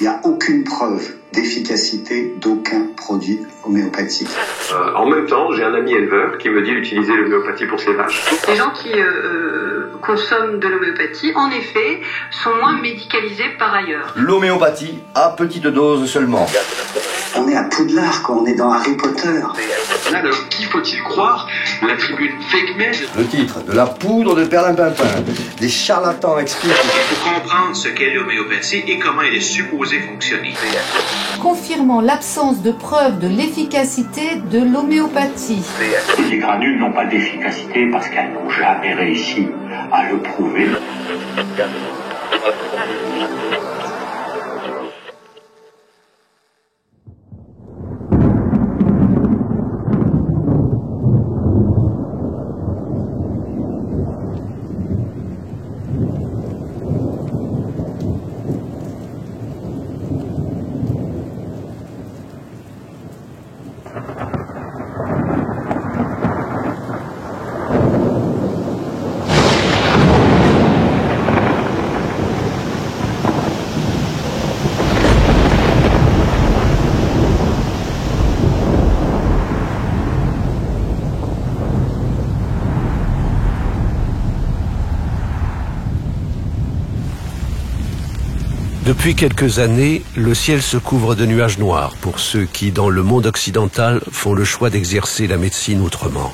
Il n'y a aucune preuve d'efficacité d'aucun produit homéopathique. En même temps, j'ai un ami éleveur qui me dit d'utiliser l'homéopathie pour ses vaches. Les gens qui consomment de l'homéopathie, en effet, sont moins médicalisés par ailleurs. L'homéopathie à petite dose seulement. On est à Poudlard, quoi. On est dans Harry Potter. Alors, qui faut-il croire? La tribune fake med? Le titre, de la poudre de perlimpinpin. Des charlatans expliquent. Pour comprendre ce qu'est l'homéopathie et comment elle est supposée fonctionner. Confirmant l'absence de preuve de l'efficacité de l'homéopathie. Les granules n'ont pas d'efficacité parce qu'elles n'ont jamais réussi à le prouver. Depuis quelques années, le ciel se couvre de nuages noirs pour ceux qui, dans le monde occidental, font le choix d'exercer la médecine autrement.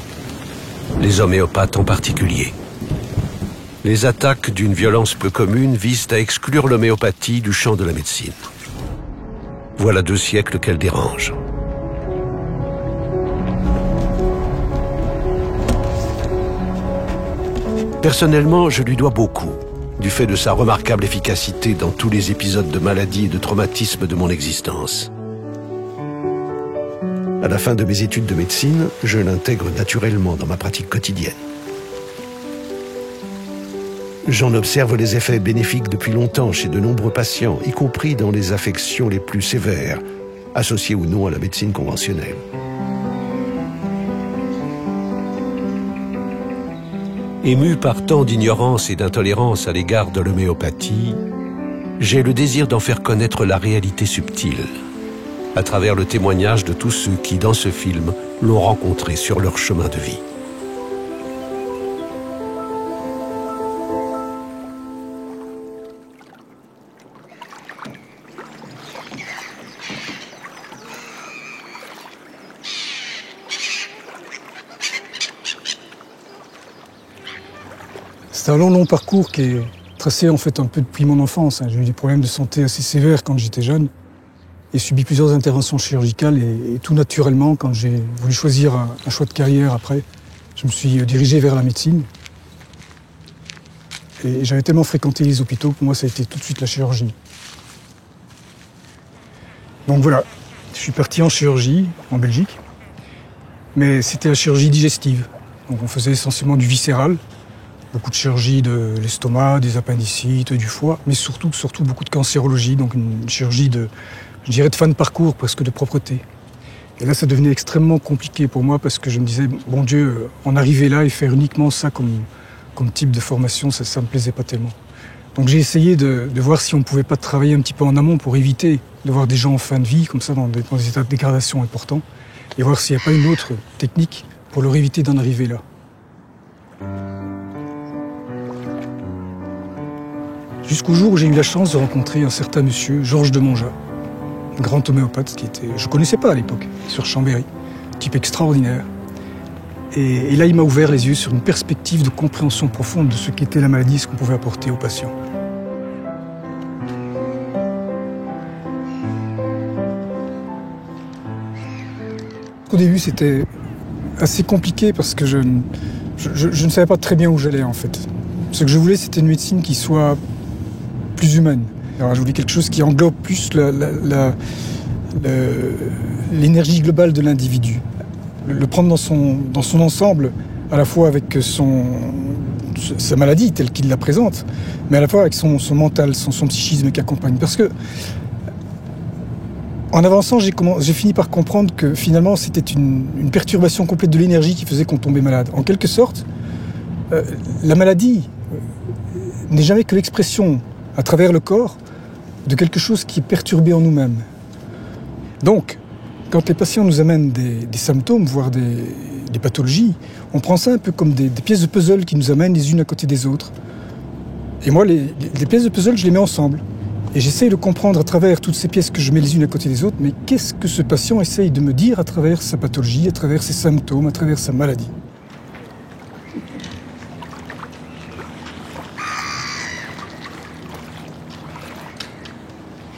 Les homéopathes en particulier. Les attaques d'une violence peu commune visent à exclure l'homéopathie du champ de la médecine. Voilà 2 siècles qu'elle dérange. Personnellement, je lui dois beaucoup, du fait de sa remarquable efficacité dans tous les épisodes de maladie et de traumatisme de mon existence. À la fin de mes études de médecine, je l'intègre naturellement dans ma pratique quotidienne. J'en observe les effets bénéfiques depuis longtemps chez de nombreux patients, y compris dans les affections les plus sévères, associées ou non à la médecine conventionnelle. Ému par tant d'ignorance et d'intolérance à l'égard de l'homéopathie, j'ai le désir d'en faire connaître la réalité subtile, à travers le témoignage de tous ceux qui, dans ce film, l'ont rencontré sur leur chemin de vie. C'est un long parcours qui est tracé en fait un peu depuis mon enfance. J'ai eu des problèmes de santé assez sévères quand j'étais jeune et subi plusieurs interventions chirurgicales et tout naturellement, quand j'ai voulu choisir un choix de carrière après, je me suis dirigé vers la médecine. Et j'avais tellement fréquenté les hôpitaux que pour moi ça a été tout de suite la chirurgie. Donc voilà, je suis parti en chirurgie en Belgique, mais c'était la chirurgie digestive. Donc on faisait essentiellement du viscéral. Beaucoup de chirurgie de l'estomac, des appendicites, du foie, mais surtout beaucoup de cancérologie, donc une chirurgie de fin de parcours, presque de propreté. Et là, ça devenait extrêmement compliqué pour moi parce que je me disais, bon Dieu, en arriver là et faire uniquement ça comme type de formation, ça me plaisait pas tellement. Donc j'ai essayé de voir si on pouvait pas travailler un petit peu en amont pour éviter de voir des gens en fin de vie, comme ça, dans des états de dégradation importants, et voir s'il n'y a pas une autre technique pour leur éviter d'en arriver là. Jusqu'au jour où j'ai eu la chance de rencontrer un certain monsieur, Georges de Monja, un grand homéopathe je ne connaissais pas à l'époque, sur Chambéry, type extraordinaire. Et là, il m'a ouvert les yeux sur une perspective de compréhension profonde de ce qu'était la maladie et ce qu'on pouvait apporter aux patients. Au début, c'était assez compliqué parce que je ne savais pas très bien où j'allais en fait. Ce que je voulais, c'était une médecine qui soit plus humaine. Alors, je voulais quelque chose qui englobe plus l'énergie globale de l'individu. Le prendre dans son ensemble, à la fois avec sa maladie telle qu'il la présente, mais à la fois avec son mental, son psychisme qui accompagne. Parce que, en avançant, j'ai fini par comprendre que finalement, c'était une perturbation complète de l'énergie qui faisait qu'on tombait malade. En quelque sorte, la maladie n'est jamais que l'expression à travers le corps de quelque chose qui est perturbé en nous-mêmes. Donc, quand les patients nous amènent des symptômes, voire des pathologies, on prend ça un peu comme des pièces de puzzle qui nous amènent les unes à côté des autres. Et moi, les pièces de puzzle, je les mets ensemble. Et j'essaye de comprendre à travers toutes ces pièces que je mets les unes à côté des autres, mais qu'est-ce que ce patient essaye de me dire à travers sa pathologie, à travers ses symptômes, à travers sa maladie.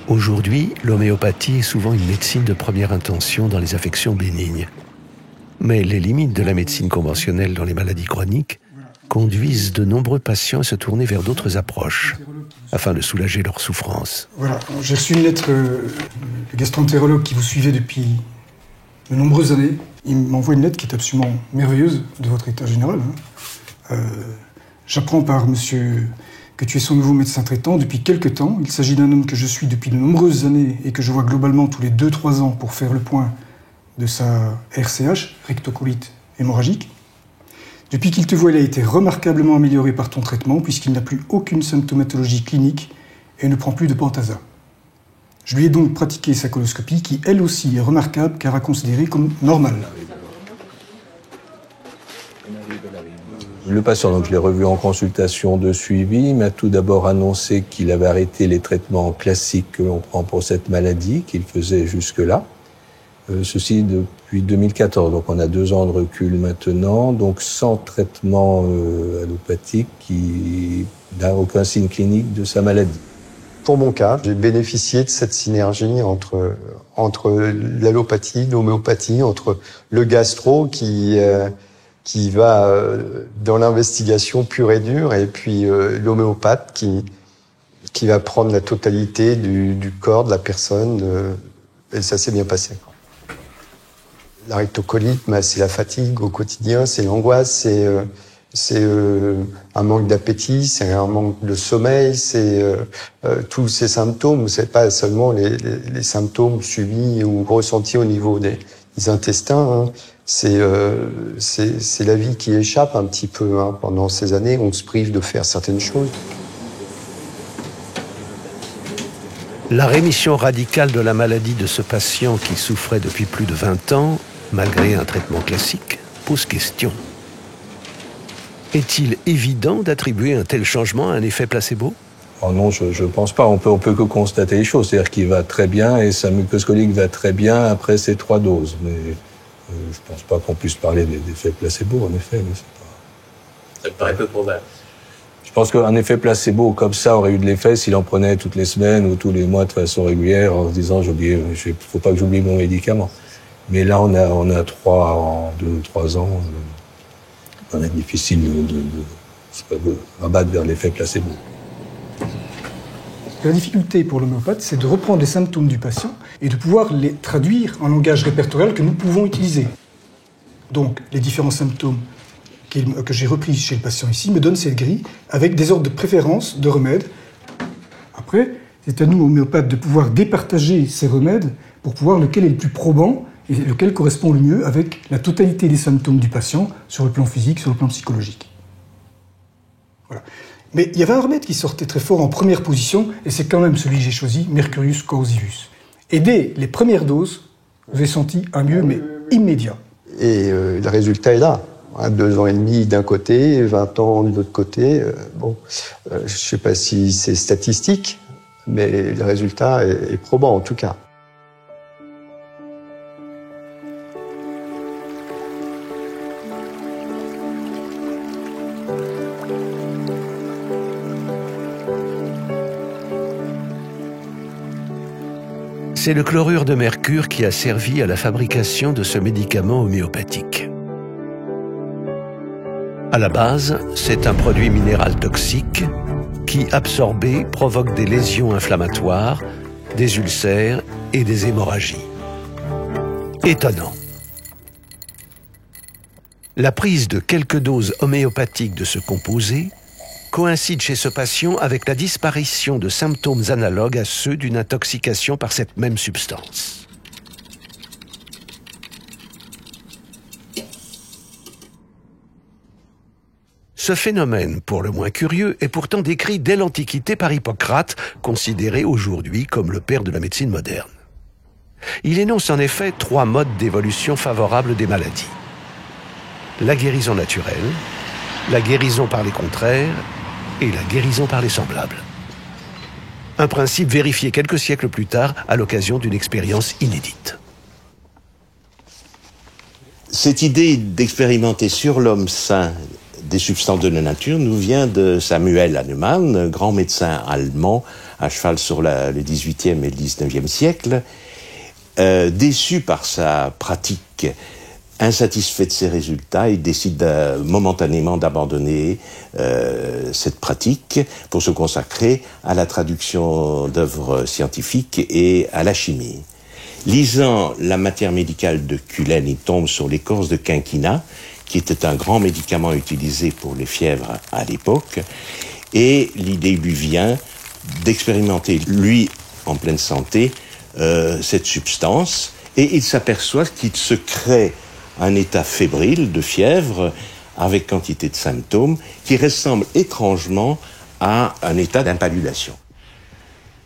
Aujourd'hui, l'homéopathie est souvent une médecine de première intention dans les affections bénignes. Mais les limites de la médecine conventionnelle dans les maladies chroniques conduisent de nombreux patients à se tourner vers d'autres approches afin de soulager leurs souffrances. Voilà, j'ai reçu une lettre du gastro-entérologue qui vous suivait depuis de nombreuses années. Il m'envoie une lettre qui est absolument merveilleuse de votre état général. J'apprends par monsieur que tu es son nouveau médecin traitant depuis quelque temps. Il s'agit d'un homme que je suis depuis de nombreuses années et que je vois globalement tous les 2-3 ans pour faire le point de sa RCH, rectocolite hémorragique. Depuis qu'il te voit, il a été remarquablement amélioré par ton traitement puisqu'il n'a plus aucune symptomatologie clinique et ne prend plus de Pantasa. Je lui ai donc pratiqué sa coloscopie qui, elle aussi, est remarquable car à considérer comme normale. Le patient, donc je l'ai revu en consultation de suivi, m'a tout d'abord annoncé qu'il avait arrêté les traitements classiques que l'on prend pour cette maladie, qu'il faisait jusque-là. Ceci depuis 2014, donc on a 2 ans de recul maintenant, donc sans traitement allopathique qui n'a aucun signe clinique de sa maladie. Pour mon cas, j'ai bénéficié de cette synergie entre l'allopathie, l'homéopathie, entre le gastro qui va dans l'investigation pure et dure, et puis l'homéopathe qui va prendre la totalité du corps de la personne, et ça s'est bien passé. La rectocolite, c'est la fatigue au quotidien, c'est l'angoisse, c'est un manque d'appétit, c'est un manque de sommeil, c'est tous ces symptômes. C'est pas seulement les symptômes subis ou ressentis au niveau des intestins. Hein. C'est la vie qui échappe un petit peu. Hein. Pendant ces années, on se prive de faire certaines choses. La rémission radicale de la maladie de ce patient qui souffrait depuis plus de 20 ans, malgré un traitement classique, pose question. Est-il évident d'attribuer un tel changement à un effet placebo ? Oh non, je pense pas. On peut que constater les choses. C'est-à-dire qu'il va très bien et sa muqueuse colique va très bien après ces 3 doses. Mais je pense pas qu'on puisse parler d'effet placebo, en effet. Mais ça me paraît peu probable. Je pense qu'un effet placebo comme ça aurait eu de l'effet s'il en prenait toutes les semaines ou tous les mois de façon régulière en se disant faut pas que j'oublie mon médicament. Mais là, on a 2 ou 3 ans. On est difficile de rabattre vers l'effet placebo. La difficulté pour l'homéopathe, c'est de reprendre les symptômes du patient et de pouvoir les traduire en langage répertorial que nous pouvons utiliser. Donc, les différents symptômes que j'ai repris chez le patient ici me donnent cette grille avec des ordres de préférence de remèdes. Après, c'est à nous, homéopathes, de pouvoir départager ces remèdes pour pouvoir lequel est le plus probant et lequel correspond le mieux avec la totalité des symptômes du patient sur le plan physique, sur le plan psychologique. Voilà. Mais il y avait un remède qui sortait très fort en première position, et c'est quand même celui que j'ai choisi, Mercurius causivus. Et dès les premières doses, vous avez senti un mieux, mais immédiat. Et le résultat est là. 2 ans et demi d'un côté, 20 ans de l'autre côté. Je ne sais pas si c'est statistique, mais le résultat est probant en tout cas. C'est le chlorure de mercure qui a servi à la fabrication de ce médicament homéopathique. À la base, c'est un produit minéral toxique qui, absorbé, provoque des lésions inflammatoires, des ulcères et des hémorragies. Étonnant. La prise de quelques doses homéopathiques de ce composé coïncide chez ce patient avec la disparition de symptômes analogues à ceux d'une intoxication par cette même substance. Ce phénomène, pour le moins curieux, est pourtant décrit dès l'Antiquité par Hippocrate, considéré aujourd'hui comme le père de la médecine moderne. Il énonce en effet 3 modes d'évolution favorables des maladies. La guérison naturelle, la guérison par les contraires et la guérison par les semblables. Un principe vérifié quelques siècles plus tard à l'occasion d'une expérience inédite. Cette idée d'expérimenter sur l'homme sain des substances de la nature nous vient de Samuel Hahnemann, grand médecin allemand à cheval sur le XVIIIe et le XIXe siècle. Déçu par sa pratique, insatisfait de ses résultats, il décide momentanément d'abandonner cette pratique pour se consacrer à la traduction d'œuvres scientifiques et à la chimie. Lisant la matière médicale de Cullen, il tombe sur l'écorce de quinquina, qui était un grand médicament utilisé pour les fièvres à l'époque, et l'idée lui vient d'expérimenter, lui, en pleine santé, cette substance, et il s'aperçoit qu'il se crée un état fébrile de fièvre avec quantité de symptômes qui ressemble étrangement à un état d'impaludation.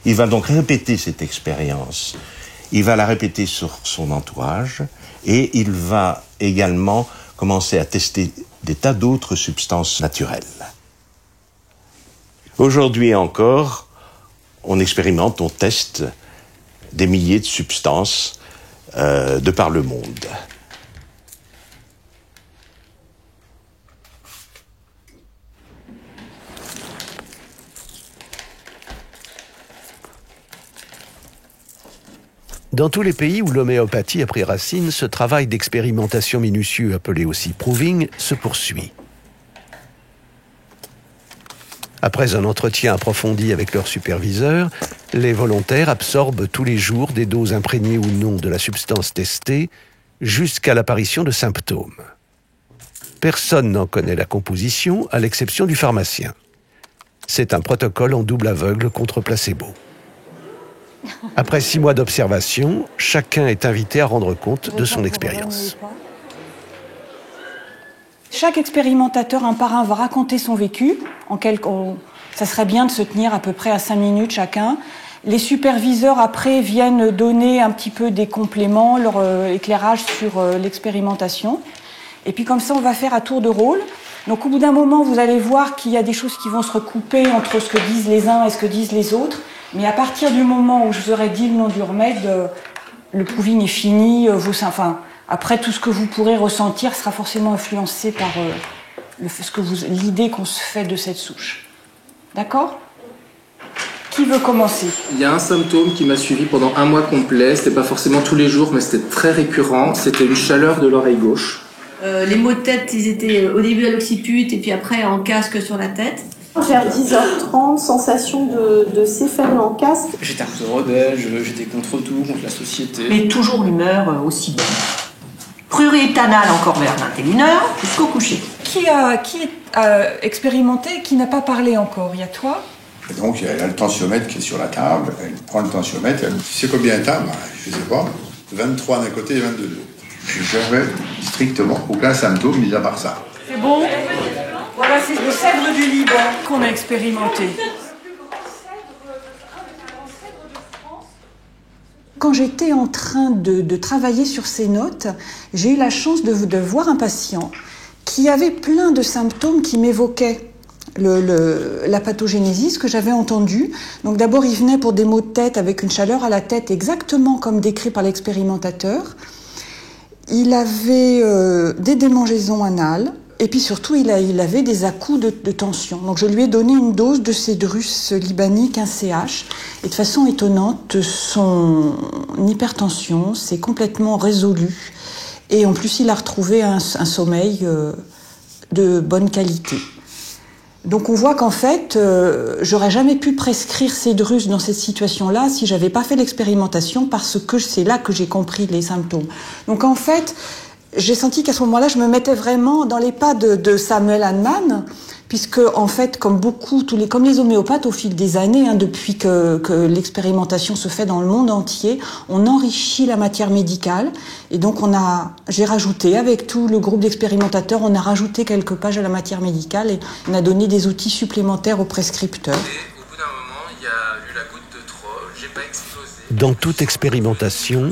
Il va donc répéter cette expérience. Il va la répéter sur son entourage et il va également commencer à tester des tas d'autres substances naturelles. Aujourd'hui encore, on expérimente, on teste des milliers de substances de par le monde. Dans tous les pays où l'homéopathie a pris racine, ce travail d'expérimentation minutieux, appelé aussi proving, se poursuit. Après un entretien approfondi avec leur superviseur, les volontaires absorbent tous les jours des doses imprégnées ou non de la substance testée jusqu'à l'apparition de symptômes. Personne n'en connaît la composition, à l'exception du pharmacien. C'est un protocole en double aveugle contre placebo. Après 6 mois d'observation, chacun est invité à rendre compte de son expérience. Chaque expérimentateur, un par un, va raconter son vécu. Ça serait bien de se tenir à peu près à 5 minutes chacun. Les superviseurs, après, viennent donner un petit peu des compléments, leur éclairage sur l'expérimentation. Et puis comme ça, on va faire à tour de rôle. Donc au bout d'un moment, vous allez voir qu'il y a des choses qui vont se recouper entre ce que disent les uns et ce que disent les autres. Mais à partir du moment où je vous aurai dit le nom du remède, le proving est fini. Après, tout ce que vous pourrez ressentir sera forcément influencé par l'idée qu'on se fait de cette souche. D'accord ? Qui veut commencer ? Il y a un symptôme qui m'a suivi pendant 1 mois complet. C'était pas forcément tous les jours, mais c'était très récurrent. C'était une chaleur de l'oreille gauche. Les maux de tête, ils étaient au début à l'occiput et puis après en casque sur la tête. Vers 10h30, sensation de céphalée en casque. J'étais un peu rebelle, j'étais contre tout, contre la société. Mais toujours l'humeur aussi bonne. Pluriéthanal encore vers 21h jusqu'au coucher. Qui a expérimenté et qui n'a pas parlé encore ? Il y a toi ? Et donc il y a le tensiomètre qui est sur la table, elle prend le tensiomètre, elle dit c'est combien de temps ? Je sais pas, 23 d'un côté et 22 de l'autre. J'avais strictement aucun symptôme mis à part ça. C'est bon ? Voilà, c'est le sèvre du Liban qu'on a expérimenté. Quand j'étais en train de travailler sur ces notes, j'ai eu la chance de voir un patient qui avait plein de symptômes qui m'évoquaient la pathogénésis que j'avais entendue. Donc d'abord, il venait pour des maux de tête avec une chaleur à la tête exactement comme décrit par l'expérimentateur. Il avait des démangeaisons anales. Et puis surtout, il avait des à-coups de tension. Donc je lui ai donné une dose de cédrus libanique, un CH. Et de façon étonnante, son hypertension s'est complètement résolue. Et en plus, il a retrouvé un sommeil de bonne qualité. Donc on voit qu'en fait, j'aurais jamais pu prescrire cédrus dans cette situation-là si j'avais pas fait l'expérimentation, parce que c'est là que j'ai compris les symptômes. Donc en fait, j'ai senti qu'à ce moment-là, je me mettais vraiment dans les pas de Samuel Hahnemann, puisque en fait, comme les homéopathes, au fil des années, depuis que l'expérimentation se fait dans le monde entier, on enrichit la matière médicale. Et donc j'ai rajouté, avec tout le groupe d'expérimentateurs, on a rajouté quelques pages à la matière médicale et on a donné des outils supplémentaires aux prescripteurs. Dans toute expérimentation,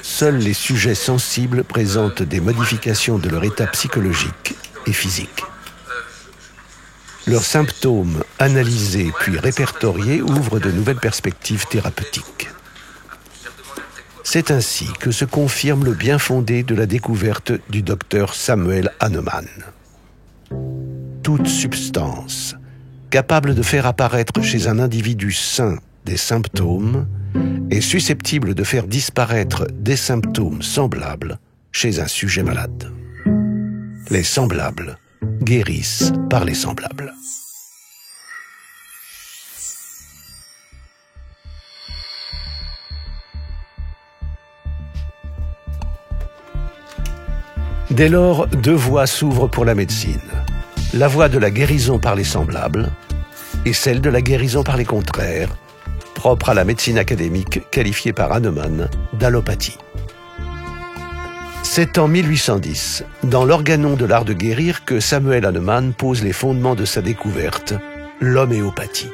seuls les sujets sensibles présentent des modifications de leur état psychologique et physique. Leurs symptômes analysés puis répertoriés ouvrent de nouvelles perspectives thérapeutiques. C'est ainsi que se confirme le bien fondé de la découverte du docteur Samuel Hahnemann. Toute substance capable de faire apparaître chez un individu sain des symptômes est susceptible de faire disparaître des symptômes semblables chez un sujet malade. Les semblables guérissent par les semblables. Dès lors, deux voies s'ouvrent pour la médecine. La voie de la guérison par les semblables et celle de la guérison par les contraires, propre à la médecine académique qualifiée par Hahnemann d'allopathie. C'est en 1810, dans l'Organon de l'art de guérir, que Samuel Hahnemann pose les fondements de sa découverte, l'homéopathie.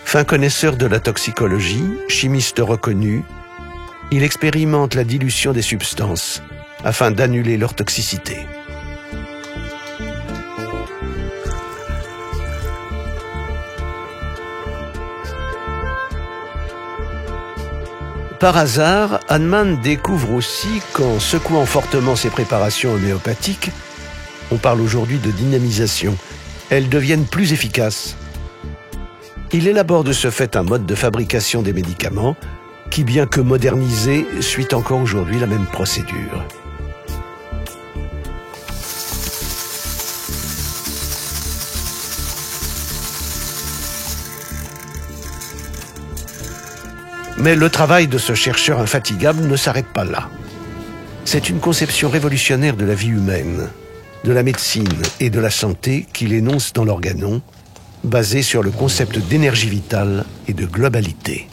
Fin connaisseur de la toxicologie, chimiste reconnu, il expérimente la dilution des substances afin d'annuler leur toxicité. Par hasard, Hahnemann découvre aussi qu'en secouant fortement ses préparations homéopathiques, on parle aujourd'hui de dynamisation, elles deviennent plus efficaces. Il élabore de ce fait un mode de fabrication des médicaments qui, bien que modernisé, suit encore aujourd'hui la même procédure. Mais le travail de ce chercheur infatigable ne s'arrête pas là. C'est une conception révolutionnaire de la vie humaine, de la médecine et de la santé qu'il énonce dans l'Organon, basée sur le concept d'énergie vitale et de globalité.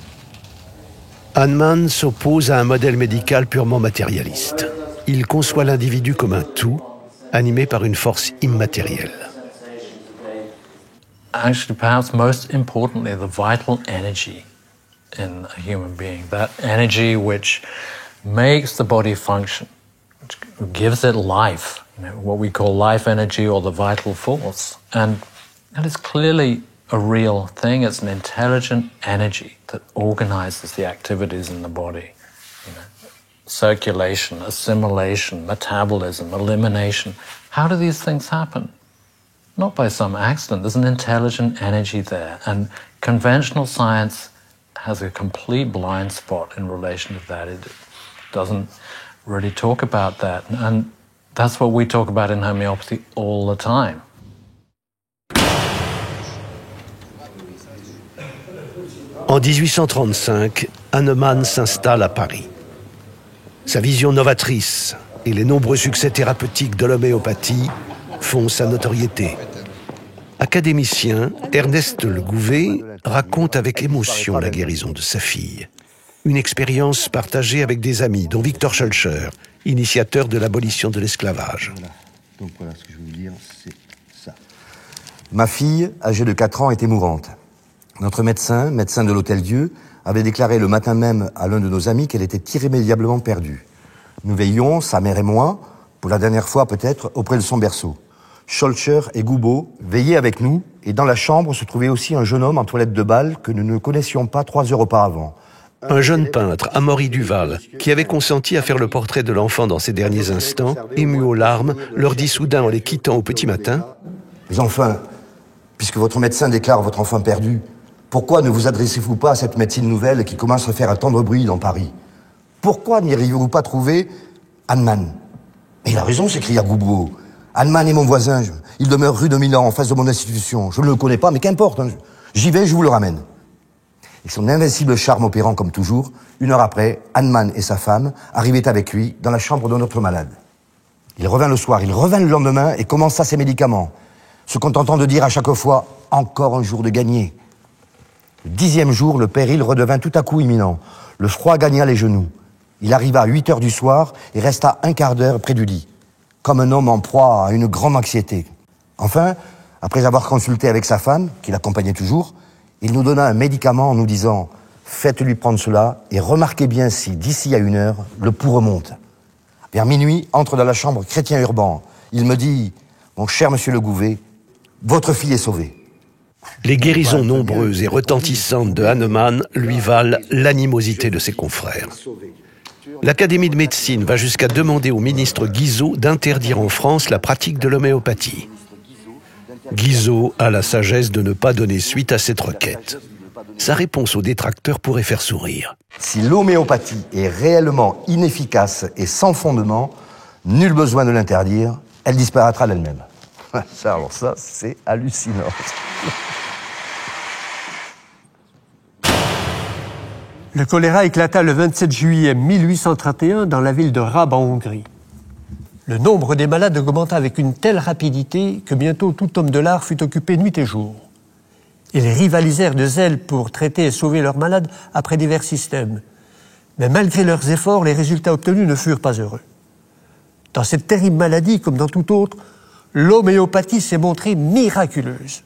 Hahnemann s'oppose à un modèle médical purement matérialiste. Il conçoit l'individu comme un tout, animé par une force immatérielle. Actually, perhaps most importantly, the vital energy in a human being, that energy which makes the body function, which gives it life, what we call life energy or the vital force. And that is clearly a real thing. It's an intelligent energy that organizes the activities in the body. Circulation, assimilation, metabolism, elimination. How do these things happen? Not by some accident. There's an intelligent energy there. And conventional science has a complete blind spot in relation to that. It doesn't really talk about that. And that's what we talk about in homeopathy all the time. En 1835, Hahnemann s'installe à Paris. Sa vision novatrice et les nombreux succès thérapeutiques de l'homéopathie font sa notoriété. Académicien, Ernest Le Gouvet raconte avec émotion la guérison de sa fille. Une expérience partagée avec des amis, dont Victor Schœlcher, initiateur de l'abolition de l'esclavage. Voilà. Donc voilà ce que je veux vous dire, c'est ça. Ma fille, âgée de 4 ans, était mourante. Notre médecin de l'Hôtel-Dieu, avait déclaré le matin même à l'un de nos amis qu'elle était irrémédiablement perdue. Nous veillions, sa mère et moi, pour la dernière fois peut-être, auprès de son berceau. Schœlcher et Goubeau veillaient avec nous, et dans la chambre se trouvait aussi un jeune homme en toilette de bal que nous ne connaissions pas 3 heures auparavant. Un jeune peintre, Amaury Duval, qui avait consenti à faire le portrait de l'enfant dans ses derniers instants, ému aux larmes, leur dit soudain en les quittant au petit matin « Mais enfin, puisque votre médecin déclare votre enfant perdu, pourquoi ne vous adressez-vous pas à cette médecine nouvelle qui commence à faire un tendre bruit dans Paris? Pourquoi n'iriez-vous pas trouver Hahnemann ?» Mais il a raison, s'écria Goubeau. Hahnemann est mon voisin, il demeure rue de Milan, en face de mon institution. Je ne le connais pas, mais qu'importe, hein. J'y vais, je vous le ramène. Et son invincible charme opérant comme toujours, 1 heure après, Hahnemann et sa femme arrivaient avec lui dans la chambre de notre malade. Il revint le soir, il revint le lendemain et commença ses médicaments, se contentant de dire à chaque fois « encore un jour de gagné ». Le 10e jour, le péril redevint tout à coup imminent. Le froid gagna les genoux. Il arriva à 8 heures du soir et resta un quart d'heure près du lit, comme un homme en proie à une grande anxiété. Enfin, après avoir consulté avec sa femme, qui l'accompagnait toujours, il nous donna un médicament en nous disant « faites-lui prendre cela et remarquez bien si, d'ici à 1 heure, le pouls remonte ». Vers minuit, entre dans la chambre Chrétien Urban. Il me dit « mon cher monsieur Le Gouvet, votre fille est sauvée ». Les guérisons nombreuses et retentissantes de Hahnemann lui valent l'animosité de ses confrères. L'Académie de médecine va jusqu'à demander au ministre Guizot d'interdire en France la pratique de l'homéopathie. Guizot a la sagesse de ne pas donner suite à cette requête. Sa réponse aux détracteurs pourrait faire sourire. Si l'homéopathie est réellement inefficace et sans fondement, nul besoin de l'interdire, elle disparaîtra d'elle-même. Ça, c'est hallucinant. Le choléra éclata le 27 juillet 1831 dans la ville de Rab en Hongrie. Le nombre des malades augmenta avec une telle rapidité que bientôt tout homme de l'art fut occupé nuit et jour. Ils rivalisèrent de zèle pour traiter et sauver leurs malades après divers systèmes. Mais malgré leurs efforts, les résultats obtenus ne furent pas heureux. Dans cette terrible maladie, comme dans toute autre, l'homéopathie s'est montrée miraculeuse.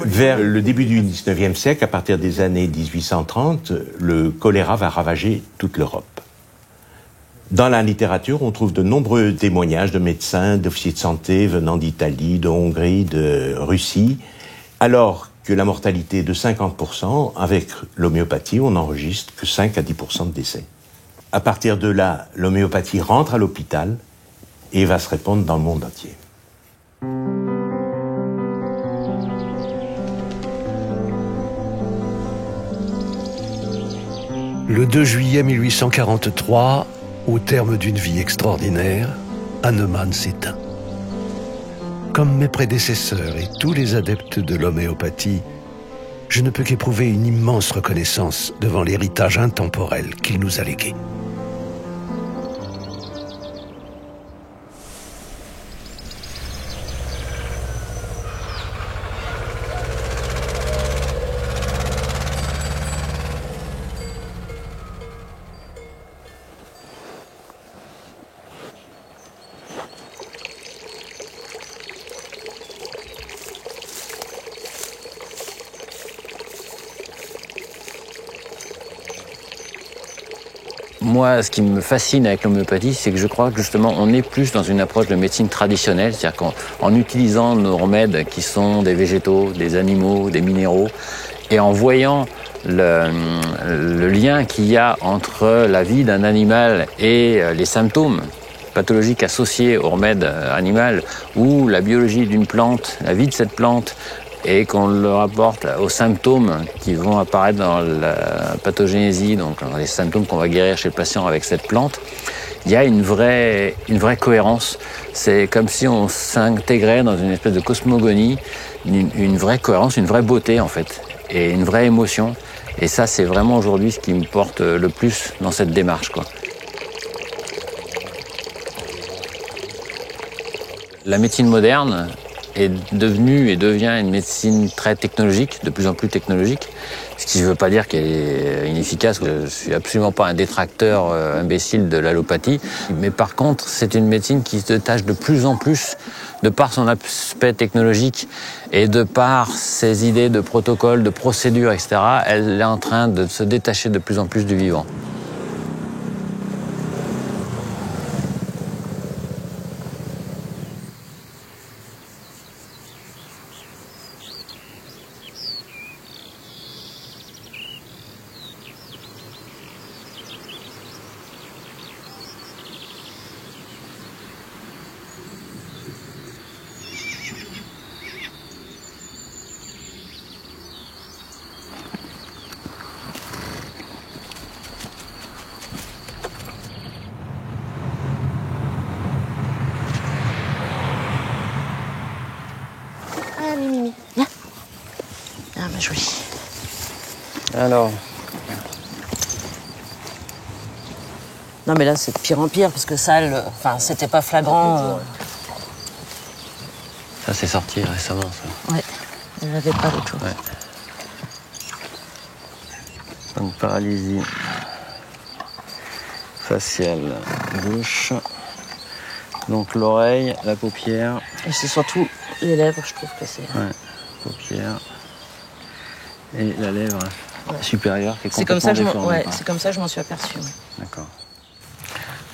Vers le début du XIXe siècle, à partir des années 1830, le choléra va ravager toute l'Europe. Dans la littérature, on trouve de nombreux témoignages de médecins, d'officiers de santé venant d'Italie, de Hongrie, de Russie, alors que la mortalité est de 50%, avec l'homéopathie, on n'enregistre que 5 à 10% de décès. À partir de là, l'homéopathie rentre à l'hôpital et va se répandre dans le monde entier. Le 2 juillet 1843, au terme d'une vie extraordinaire, Hahnemann s'éteint. Comme mes prédécesseurs et tous les adeptes de l'homéopathie, je ne peux qu'éprouver une immense reconnaissance devant l'héritage intemporel qu'il nous a légué. Moi, ce qui me fascine avec l'homéopathie, c'est que je crois que justement, on est plus dans une approche de médecine traditionnelle, c'est-à-dire qu'en utilisant nos remèdes qui sont des végétaux, des animaux, des minéraux, et en voyant le lien qu'il y a entre la vie d'un animal et les symptômes pathologiques associés au remède animal, ou la biologie d'une plante, la vie de cette plante, et qu'on le rapporte aux symptômes qui vont apparaître dans la pathogénésie, donc dans les symptômes qu'on va guérir chez le patient avec cette plante, il y a une vraie cohérence. C'est comme si on s'intégrait dans une espèce de cosmogonie, une vraie cohérence, une vraie beauté en fait, et une vraie émotion. Et ça, c'est vraiment aujourd'hui ce qui me porte le plus dans cette démarche, quoi. La médecine moderne est devenue et devient une médecine très technologique, de plus en plus technologique, ce qui ne veut pas dire qu'elle est inefficace. Je ne suis absolument pas un détracteur imbécile de l'allopathie, mais par contre, c'est une médecine qui se détache de plus en plus, de par son aspect technologique et de par ses idées de protocoles, de procédures, etc., elle est en train de se détacher de plus en plus du vivant. Allez, Mimi, viens. Ah, ma jolie. Alors. Non mais là c'est de pire en pire parce que ça, enfin c'était pas flagrant. Ça c'est sorti récemment ça. Ouais, elle n'avait pas d'autre chose. Ouais. Donc paralysie faciale gauche. Donc l'oreille, la paupière. Et c'est surtout les lèvres, je trouve que c'est. Ouais, paupière. Et la lèvre supérieure qui est c'est comme ça complètement déformée. Ouais, c'est comme ça que je m'en suis aperçue. Ouais. D'accord.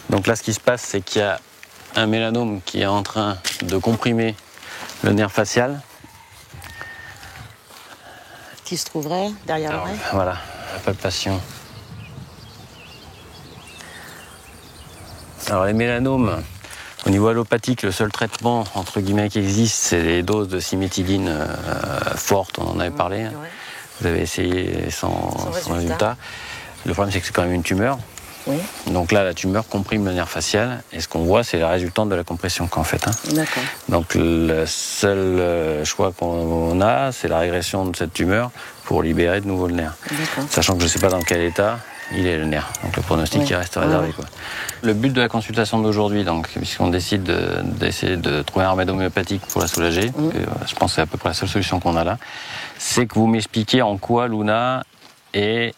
Donc là, ce qui se passe, c'est qu'il y a un mélanome qui est en train de comprimer le nerf facial. Qui se trouverait derrière l'oreille. Voilà, la palpation. Alors les mélanomes, au niveau allopathique, le seul traitement entre guillemets qui existe, c'est les doses de cimétidine fortes, on en avait parlé. Ouais. Vous avez essayé sans résultat. Le problème, c'est que c'est quand même une tumeur. Oui. Donc là, la tumeur comprime le nerf facial, et ce qu'on voit, c'est la résultante de la compression qu'en fait. Hein. D'accord. Donc le seul choix qu'on a, c'est la régression de cette tumeur pour libérer de nouveau le nerf. Sachant que je ne sais pas dans quel état il est le nerf. Donc le pronostic il reste réservé. Quoi. Le but de la consultation d'aujourd'hui, donc, puisqu'on décide d'essayer de trouver un remède homéopathique pour la soulager, je pense que c'est à peu près la seule solution qu'on a là, c'est que vous m'expliquiez en quoi Luna est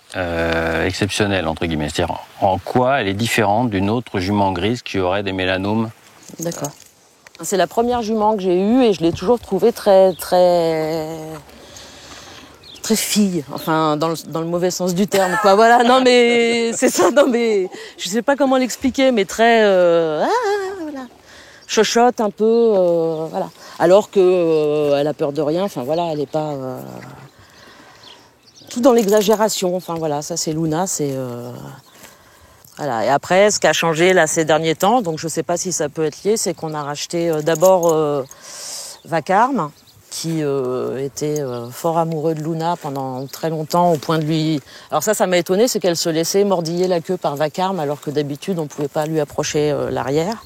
exceptionnelle, entre guillemets. C'est-à-dire en quoi elle est différente d'une autre jument grise qui aurait des mélanomes. D'accord. C'est la première jument que j'ai eue et je l'ai toujours trouvée très fille, enfin dans le mauvais sens du terme, quoi. Voilà, non mais c'est ça, non mais je sais pas comment l'expliquer, mais très voilà, chochotte un peu, voilà. Alors que elle a peur de rien, enfin voilà, elle est pas tout dans l'exagération, enfin voilà, ça c'est Luna, c'est voilà. Et après, ce qui a changé là ces derniers temps, donc je sais pas si ça peut être lié, c'est qu'on a racheté d'abord Vacarme, qui était fort amoureux de Luna pendant très longtemps, au point de lui... Alors ça m'a étonné, c'est qu'elle se laissait mordiller la queue par Vacarme, alors que d'habitude, on ne pouvait pas lui approcher l'arrière.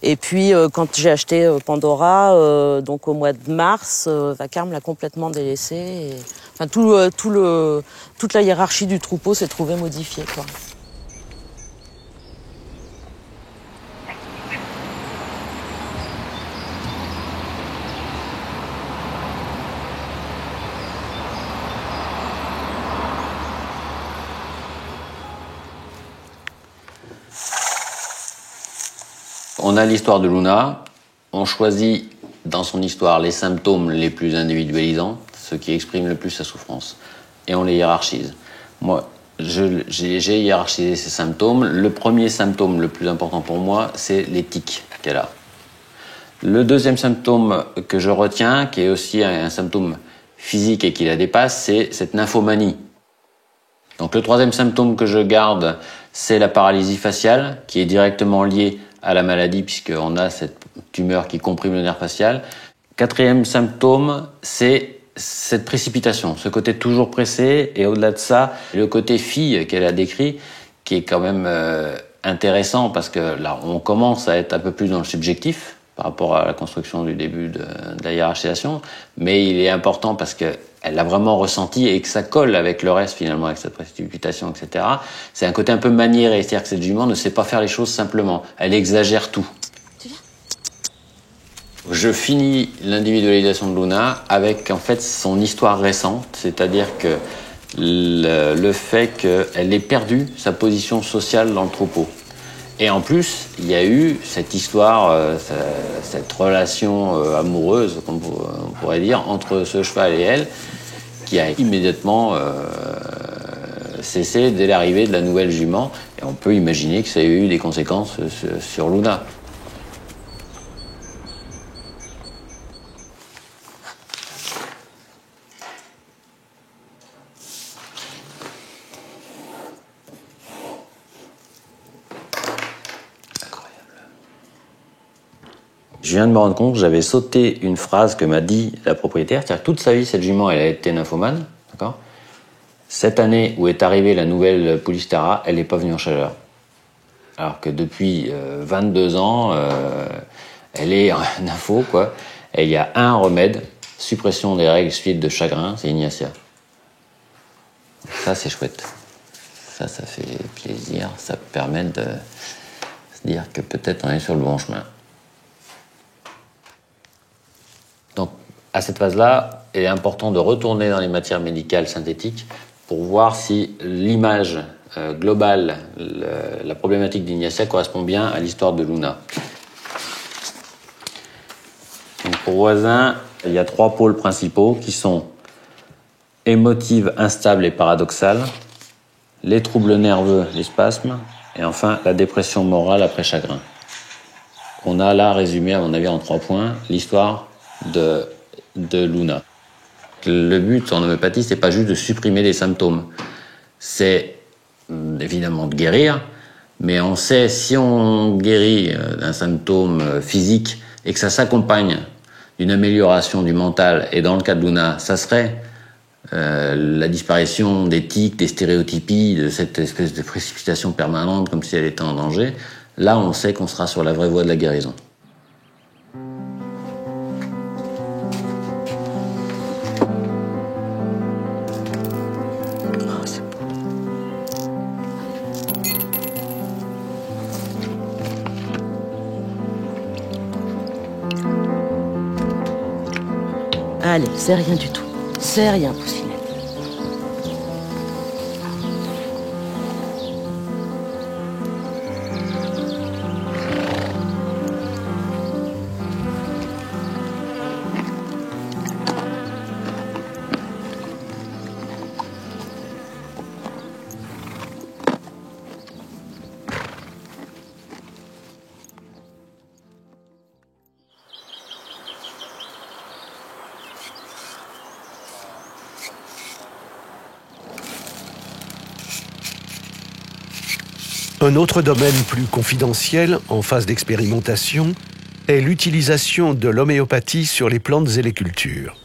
Et puis, quand j'ai acheté Pandora, donc au mois de mars, Vacarme l'a complètement délaissé. Et... Enfin, toute la hiérarchie du troupeau s'est trouvée modifiée, quoi. On a l'histoire de Luna, on choisit dans son histoire les symptômes les plus individualisants, ceux qui expriment le plus sa souffrance, et on les hiérarchise. Moi, j'ai hiérarchisé ces symptômes. Le premier symptôme le plus important pour moi, c'est les tics qu'elle a. Le deuxième symptôme que je retiens, qui est aussi un symptôme physique et qui la dépasse, c'est cette nymphomanie. Donc le troisième symptôme que je garde, c'est la paralysie faciale, qui est directement liée à la maladie, puisqu'on a cette tumeur qui comprime le nerf facial. Quatrième symptôme, c'est cette précipitation, ce côté toujours pressé, et au-delà de ça, le côté fille qu'elle a décrit, qui est quand même intéressant, parce que là, on commence à être un peu plus dans le subjectif, par rapport à la construction du début de la hiérarchisation, mais il est important parce qu'elle l'a vraiment ressenti et que ça colle avec le reste finalement, avec cette précipitation, etc. C'est un côté un peu maniéré, c'est-à-dire que cette jument ne sait pas faire les choses simplement, elle exagère tout. Je finis l'individualisation de Luna avec en fait son histoire récente, c'est-à-dire que le fait qu'elle ait perdu sa position sociale dans le troupeau. Et en plus, il y a eu cette histoire, cette relation amoureuse, on pourrait dire, entre ce cheval et elle, qui a immédiatement cessé dès l'arrivée de la nouvelle jument. Et on peut imaginer que ça a eu des conséquences sur Luna. Je viens de me rendre compte que j'avais sauté une phrase que m'a dit la propriétaire, c'est-à-dire que toute sa vie, cette jument, elle a été nymphomane, d'accord ? Cette année où est arrivée la nouvelle Poulistara, elle n'est pas venue en chaleur. Alors que depuis 22 ans, elle est nympho, quoi. Et il y a un remède, suppression des règles suite de chagrin, c'est Ignacia. Ça, c'est chouette. Ça fait plaisir. Ça permet de se dire que peut-être on est sur le bon chemin. Donc, à cette phase-là, il est important de retourner dans les matières médicales synthétiques pour voir si l'image globale, la problématique d'Ignacia correspond bien à l'histoire de Luna. Donc, pour Voisin, il y a 3 pôles principaux qui sont émotive, instable et paradoxale, les troubles nerveux, les spasmes, et enfin la dépression morale après chagrin. On a là résumé, à mon avis, en 3 points, l'histoire de Luna. Le but en homéopathie, c'est pas juste de supprimer les symptômes. C'est évidemment de guérir, mais on sait, si on guérit d'un symptôme physique et que ça s'accompagne d'une amélioration du mental, et dans le cas de Luna, ça serait la disparition des tics, des stéréotypies, de cette espèce de précipitation permanente comme si elle était en danger, là on sait qu'on sera sur la vraie voie de la guérison. Allez, c'est rien du tout. C'est rien, Poussinet. Un autre domaine plus confidentiel, en phase d'expérimentation, est l'utilisation de l'homéopathie sur les plantes et les cultures.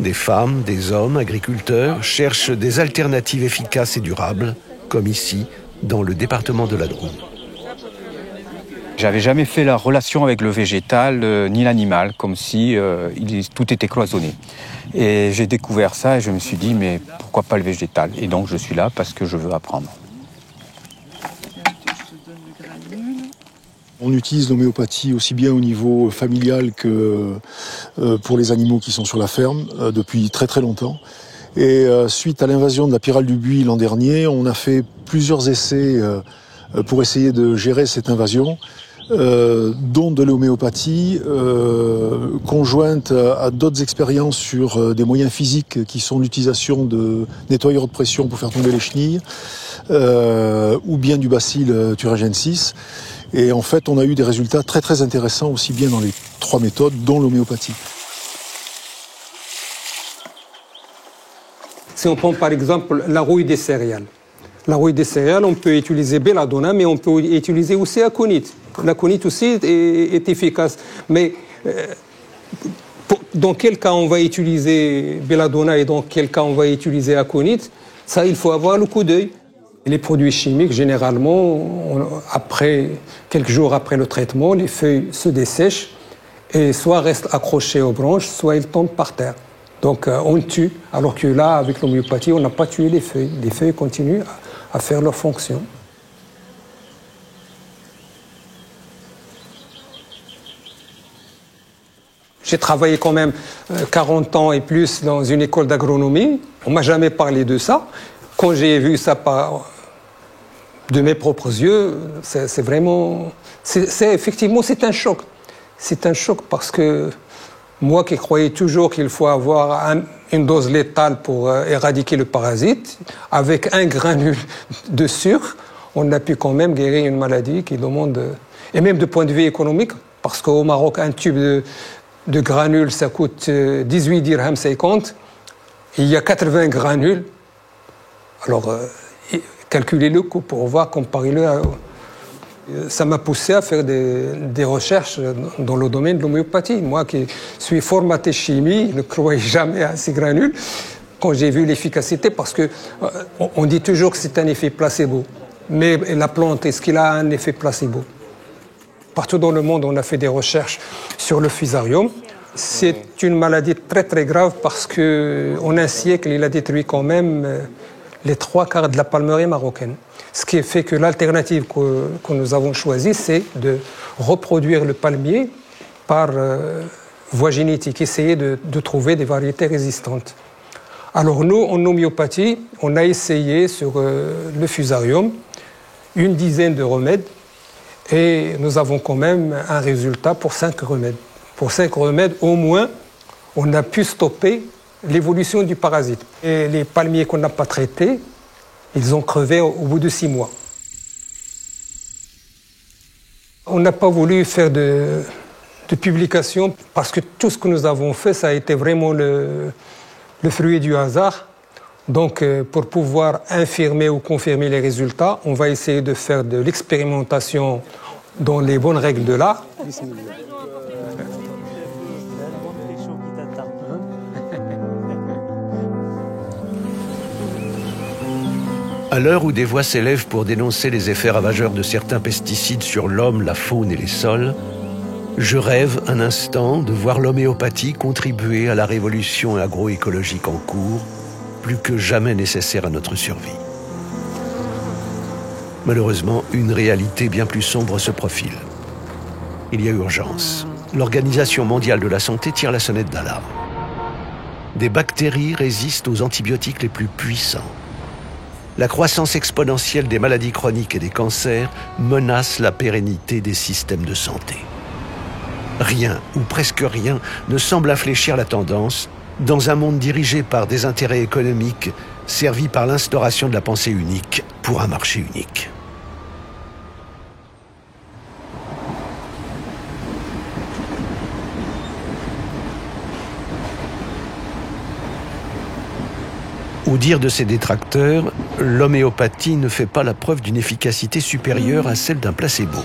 Des femmes, des hommes, agriculteurs cherchent des alternatives efficaces et durables, comme ici, dans le département de la Drôme. J'avais jamais fait la relation avec le végétal ni l'animal, comme si tout était cloisonné. Et j'ai découvert ça et je me suis dit, mais pourquoi pas le végétal? Et donc je suis là parce que je veux apprendre. On utilise l'homéopathie aussi bien au niveau familial que pour les animaux qui sont sur la ferme depuis très très longtemps. Et suite à l'invasion de la pyrale du buis l'an dernier, on a fait plusieurs essais pour essayer de gérer cette invasion, dont de l'homéopathie, conjointe à d'autres expériences sur des moyens physiques qui sont l'utilisation de nettoyeurs de pression pour faire tomber les chenilles, ou bien du bacille thuringiensis. Et en fait, on a eu des résultats très très intéressants aussi bien dans les 3 méthodes, dont l'homéopathie. Si on prend par exemple la rouille des céréales. La rouille des céréales, on peut utiliser belladonna, mais on peut utiliser aussi aconite. L'aconite aussi est efficace. Mais dans quel cas on va utiliser belladonna et dans quel cas on va utiliser aconite, ça, il faut avoir le coup d'œil. Les produits chimiques, généralement, quelques jours après le traitement, les feuilles se dessèchent et soit restent accrochées aux branches, soit elles tombent par terre. Donc on tue, alors que là, avec l'homéopathie, on n'a pas tué les feuilles. Les feuilles continuent à faire leur fonction. J'ai travaillé quand même 40 ans et plus dans une école d'agronomie. On ne m'a jamais parlé de ça. Quand j'ai vu ça de mes propres yeux, c'est vraiment... effectivement, c'est un choc. C'est un choc parce que moi qui croyais toujours qu'il faut avoir une dose létale pour éradiquer le parasite, avec un granule de sucre, on a pu quand même guérir une maladie qui demande... Et même de point de vue économique, parce qu'au Maroc, un tube de granules, ça coûte 18 dirhams 50. Il y a 80 granules. Alors, calculez le coût pour voir, comparez-le à... Ça m'a poussé à faire des recherches dans le domaine de l'homéopathie. Moi qui suis formaté chimie, ne croyais jamais à ces granules. Quand j'ai vu l'efficacité, parce que on dit toujours que c'est un effet placebo. Mais la plante, est-ce qu'il a un effet placebo? Partout dans le monde, on a fait des recherches sur le fusarium. C'est une maladie très très grave parce qu'en un siècle, il a détruit quand même les 3/4 de la palmeraie marocaine. Ce qui fait que l'alternative que nous avons choisie, c'est de reproduire le palmier par voie génétique, essayer de trouver des variétés résistantes. Alors nous, en homéopathie, on a essayé sur le fusarium une dizaine de remèdes et nous avons quand même un résultat pour 5 remèdes. Pour 5 remèdes, au moins, on a pu stopper l'évolution du parasite. Et les palmiers qu'on n'a pas traités, ils ont crevé au bout de 6 mois. On n'a pas voulu faire de publication parce que tout ce que nous avons fait, ça a été vraiment le fruit du hasard. Donc, pour pouvoir infirmer ou confirmer les résultats, on va essayer de faire de l'expérimentation dans les bonnes règles de l'art. À l'heure où des voix s'élèvent pour dénoncer les effets ravageurs de certains pesticides sur l'homme, la faune et les sols, je rêve un instant de voir l'homéopathie contribuer à la révolution agroécologique en cours, plus que jamais nécessaire à notre survie. Malheureusement, une réalité bien plus sombre se profile. Il y a urgence. L'Organisation mondiale de la santé tire la sonnette d'alarme. Des bactéries résistent aux antibiotiques les plus puissants. La croissance exponentielle des maladies chroniques et des cancers menace la pérennité des systèmes de santé. Rien, ou presque rien, ne semble infléchir la tendance dans un monde dirigé par des intérêts économiques servis par l'instauration de la pensée unique pour un marché unique. Au dire de ses détracteurs, l'homéopathie ne fait pas la preuve d'une efficacité supérieure à celle d'un placebo.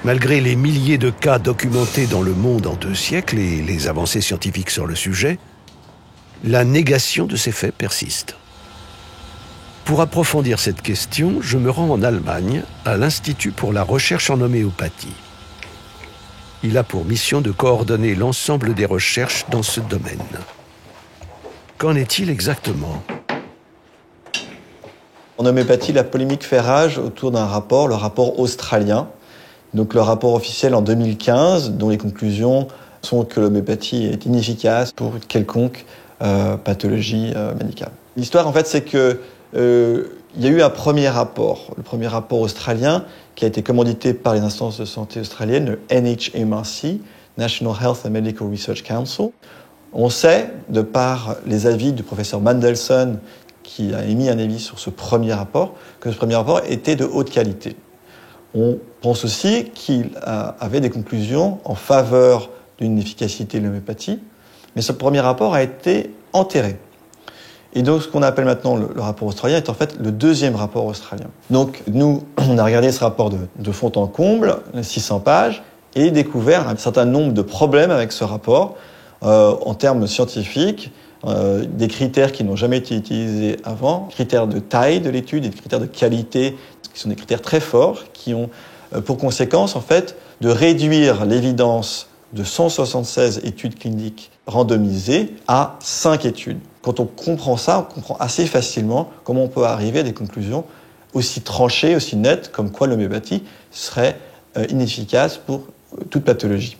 Malgré les milliers de cas documentés dans le monde en 2 siècles et les avancées scientifiques sur le sujet, la négation de ces faits persiste. Pour approfondir cette question, je me rends en Allemagne, à l'Institut pour la recherche en homéopathie. Il a pour mission de coordonner l'ensemble des recherches dans ce domaine. Qu'en est-il exactement ? En homéopathie, la polémique fait rage autour d'un rapport, le rapport australien. Donc le rapport officiel en 2015, dont les conclusions sont que l'homéopathie est inefficace pour quelconque pathologie médicale. L'histoire, en fait, c'est que il y a eu un premier rapport, le premier rapport australien, qui a été commandité par les instances de santé australiennes, le NHMRC, National Health and Medical Research Council. On sait, de par les avis du professeur Mandelson, qui a émis un avis sur ce premier rapport, que ce premier rapport était de haute qualité. On pense aussi qu'il avait des conclusions en faveur d'une efficacité de l'homéopathie, mais ce premier rapport a été enterré. Et donc, ce qu'on appelle maintenant le rapport australien est en fait le deuxième rapport australien. Donc, nous, on a regardé ce rapport de fond en comble, 600 pages, et découvert un certain nombre de problèmes avec ce rapport, en termes scientifiques, des critères qui n'ont jamais été utilisés avant, critères de taille de l'étude et des critères de qualité, qui sont des critères très forts, qui ont pour conséquence, en fait, de réduire l'évidence de 176 études cliniques randomisées à 5 études. Quand on comprend ça, on comprend assez facilement comment on peut arriver à des conclusions aussi tranchées, aussi nettes, comme quoi l'homéopathie serait inefficace pour toute pathologie.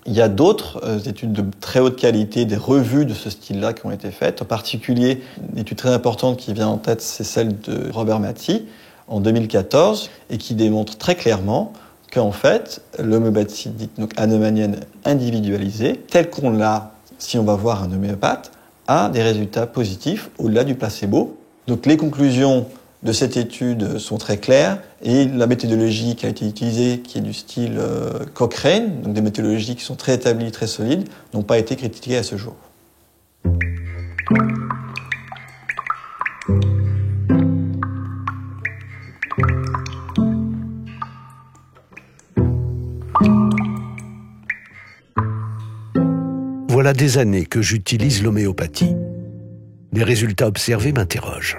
Il y a d'autres études de très haute qualité, des revues de ce style-là qui ont été faites. En particulier, une étude très importante qui vient en tête, c'est celle de Robert Matty, en 2014, et qui démontre très clairement qu'en fait, l'homéopathie dite donc hahnemannienne individualisée, telle qu'on l'a, si on va voir un homéopathe, a des résultats positifs au-delà du placebo. Donc les conclusions de cette étude sont très claires, et la méthodologie qui a été utilisée, qui est du style Cochrane, donc des méthodologies qui sont très établies, très solides, n'ont pas été critiquées à ce jour. Voilà des années que j'utilise l'homéopathie. Les résultats observés m'interrogent.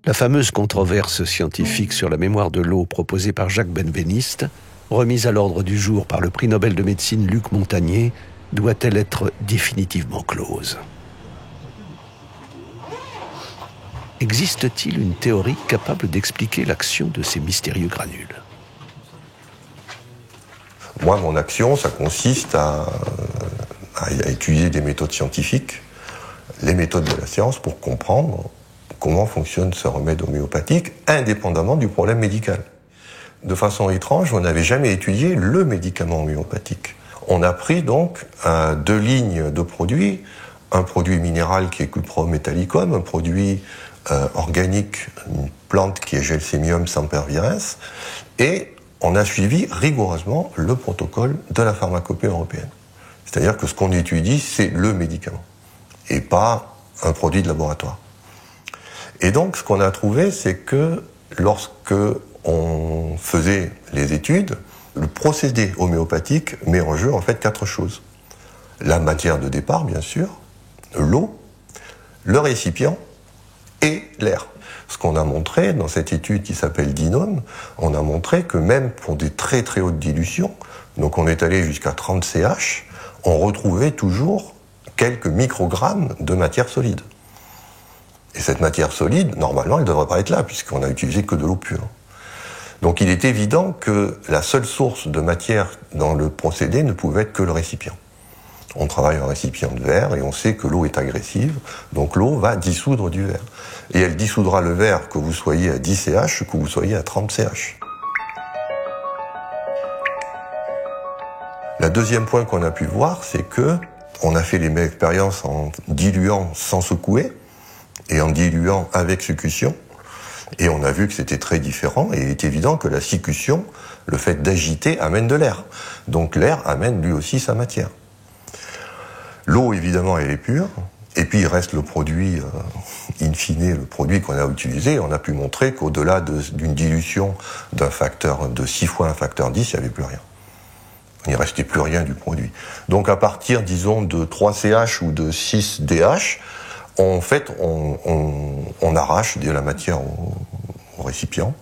La fameuse controverse scientifique sur la mémoire de l'eau proposée par Jacques Benveniste remise à l'ordre du jour par le prix Nobel de médecine Luc Montagnier, doit-elle être définitivement close? Existe-t-il une théorie capable d'expliquer l'action de ces mystérieux granules? Moi, mon action, ça consiste à étudier des méthodes scientifiques, les méthodes de la science, pour comprendre comment fonctionne ce remède homéopathique, indépendamment du problème médical. De façon étrange, on n'avait jamais étudié le médicament homéopathique. On a pris donc 2 lignes de produits, un produit minéral qui est Cuprum metallicum, un produit organique, une plante qui est Gelsemium sempervirens, et on a suivi rigoureusement le protocole de la pharmacopée européenne. C'est-à-dire que ce qu'on étudie, c'est le médicament, et pas un produit de laboratoire. Et donc, ce qu'on a trouvé, c'est que lorsque on faisait les études, le procédé homéopathique met en jeu en fait 4 choses. La matière de départ, bien sûr, l'eau, le récipient et l'air. Ce qu'on a montré dans cette étude qui s'appelle DINOME, on a montré que même pour des très très hautes dilutions, donc on est allé jusqu'à 30 CH, on retrouvait toujours quelques microgrammes de matière solide. Et cette matière solide, normalement, elle ne devrait pas être là, puisqu'on n'a utilisé que de l'eau pure. Donc il est évident que la seule source de matière dans le procédé ne pouvait être que le récipient. On travaille en récipient de verre et on sait que l'eau est agressive, donc l'eau va dissoudre du verre. Et elle dissoudra le verre que vous soyez à 10 CH, que vous soyez à 30 CH. Le deuxième point qu'on a pu voir, c'est que on a fait les mêmes expériences en diluant sans secouer et en diluant avec succution. Et on a vu que c'était très différent, et il est évident que la succution, le fait d'agiter, amène de l'air. Donc l'air amène lui aussi sa matière. L'eau, évidemment, elle est pure, et puis il reste le produit, in fine, le produit qu'on a utilisé. On a pu montrer qu'au-delà d'une dilution d'un facteur de 6 fois un facteur 10, il n'y avait plus rien. Il n'y restait plus rien du produit. Donc à partir, disons, de 3 CH ou de 6 DH, en fait, on arrache de la matière au récipient,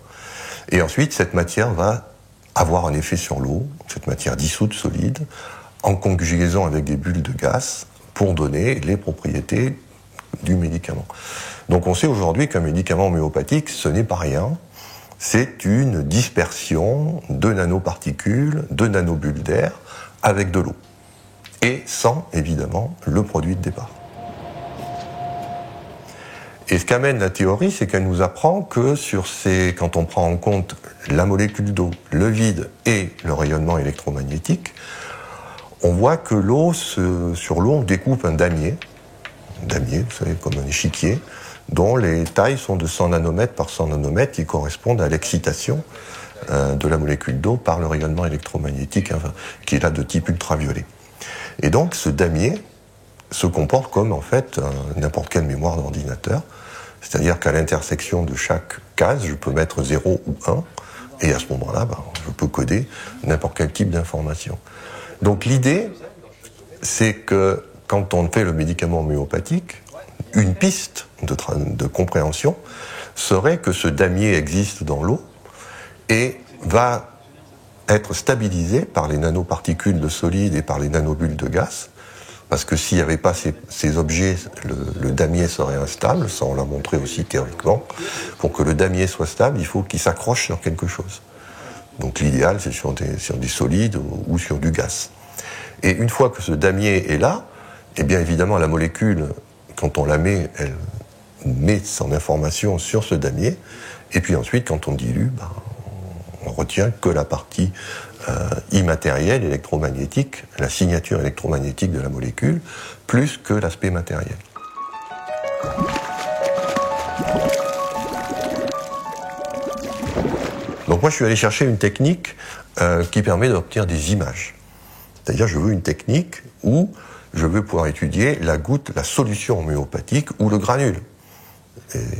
et ensuite cette matière va avoir un effet sur l'eau, cette matière dissoute solide, en conjugaison avec des bulles de gaz, pour donner les propriétés du médicament. Donc on sait aujourd'hui qu'un médicament homéopathique, ce n'est pas rien, c'est une dispersion de nanoparticules, de nanobulles d'air, avec de l'eau, et sans, évidemment, le produit de départ. Et ce qu'amène la théorie, c'est qu'elle nous apprend que quand on prend en compte la molécule d'eau, le vide et le rayonnement électromagnétique, on voit que sur l'eau, on découpe un damier, vous savez, comme un échiquier, dont les tailles sont de 100 nanomètres par 100 nanomètres, qui correspondent à l'excitation de la molécule d'eau par le rayonnement électromagnétique, qui est là de type ultraviolet. Et donc, ce damier se comporte comme, en fait, n'importe quelle mémoire d'ordinateur, c'est-à-dire qu'à l'intersection de chaque case, je peux mettre 0 ou 1, et à ce moment-là, je peux coder n'importe quel type d'information. Donc l'idée, c'est que quand on fait le médicament homéopathique, une piste de compréhension serait que ce damier existe dans l'eau et va être stabilisé par les nanoparticules de solide et par les nanobulles de gaz, parce que s'il n'y avait pas ces objets, le damier serait instable, ça on l'a montré aussi théoriquement. Pour que le damier soit stable, il faut qu'il s'accroche sur quelque chose. Donc l'idéal, c'est sur des solides ou sur du gaz. Et une fois que ce damier est là, eh bien évidemment la molécule, quand on la met, elle met son information sur ce damier, et puis ensuite quand on dilue, on retient que la partie immatérielle, électromagnétique, la signature électromagnétique de la molécule, plus que l'aspect matériel. Donc moi je suis allé chercher une technique qui permet d'obtenir des images. C'est-à-dire je veux une technique où je veux pouvoir étudier la goutte, la solution homéopathique ou le granule,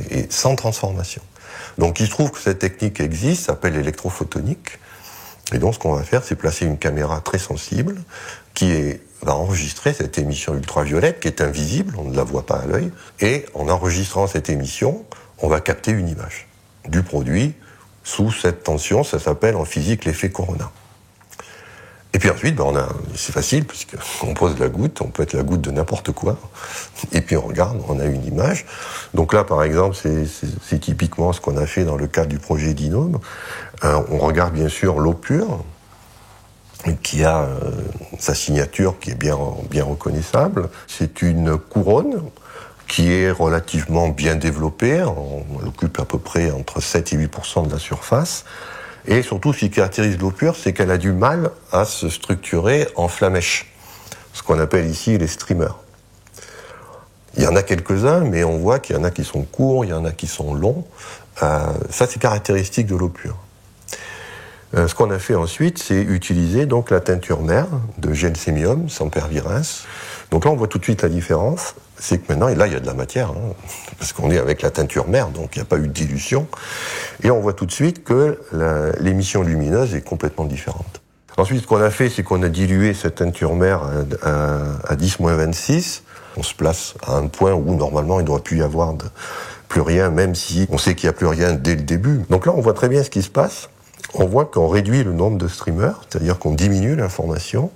et sans transformation. Donc il se trouve que cette technique existe, s'appelle l'électrophotonique, et donc ce qu'on va faire, c'est placer une caméra très sensible qui va enregistrer cette émission ultraviolette qui est invisible, on ne la voit pas à l'œil, et en enregistrant cette émission, on va capter une image du produit sous cette tension, ça s'appelle en physique l'effet Corona. Et puis ensuite, c'est facile, puisqu'on pose la goutte, on peut être la goutte de n'importe quoi, et puis on regarde, on a une image. Donc là, par exemple, c'est typiquement ce qu'on a fait dans le cadre du projet Dinome. On regarde bien sûr l'eau pure, qui a sa signature qui est bien reconnaissable. C'est une couronne qui est relativement bien développée, on occupe à peu près entre 7 et 8% de la surface. Et surtout, ce qui caractérise l'eau pure, c'est qu'elle a du mal à se structurer en flamèche, ce qu'on appelle ici les streamers. Il y en a quelques-uns, mais on voit qu'il y en a qui sont courts, il y en a qui sont longs. Ça, c'est caractéristique de l'eau pure. Ce qu'on a fait ensuite, c'est utiliser donc la teinture mère de Gelsémium sans pervirens. Donc là, on voit tout de suite la différence. C'est que maintenant, et là, il y a de la matière, parce qu'on est avec la teinture mère, donc il n'y a pas eu de dilution. Et on voit tout de suite que l'émission lumineuse est complètement différente. Ensuite, ce qu'on a fait, c'est qu'on a dilué cette teinture mère à 10-26. On se place à un point où, normalement, il ne doit plus y avoir plus rien, même si on sait qu'il n'y a plus rien dès le début. Donc là, on voit très bien ce qui se passe. On voit qu'on réduit le nombre de streamers, c'est-à-dire qu'on diminue l'information,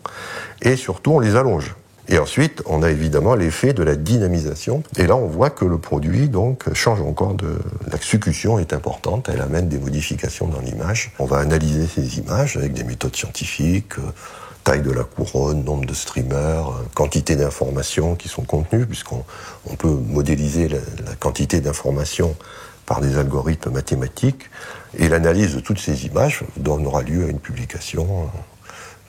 et surtout, on les allonge. Et ensuite, on a évidemment l'effet de la dynamisation. Et là, on voit que le produit donc change encore la succution est importante, elle amène des modifications dans l'image. On va analyser ces images avec des méthodes scientifiques, taille de la couronne, nombre de streamers, quantité d'informations qui sont contenues, puisqu'on peut modéliser la quantité d'informations par des algorithmes mathématiques. Et l'analyse de toutes ces images donnera lieu à une publication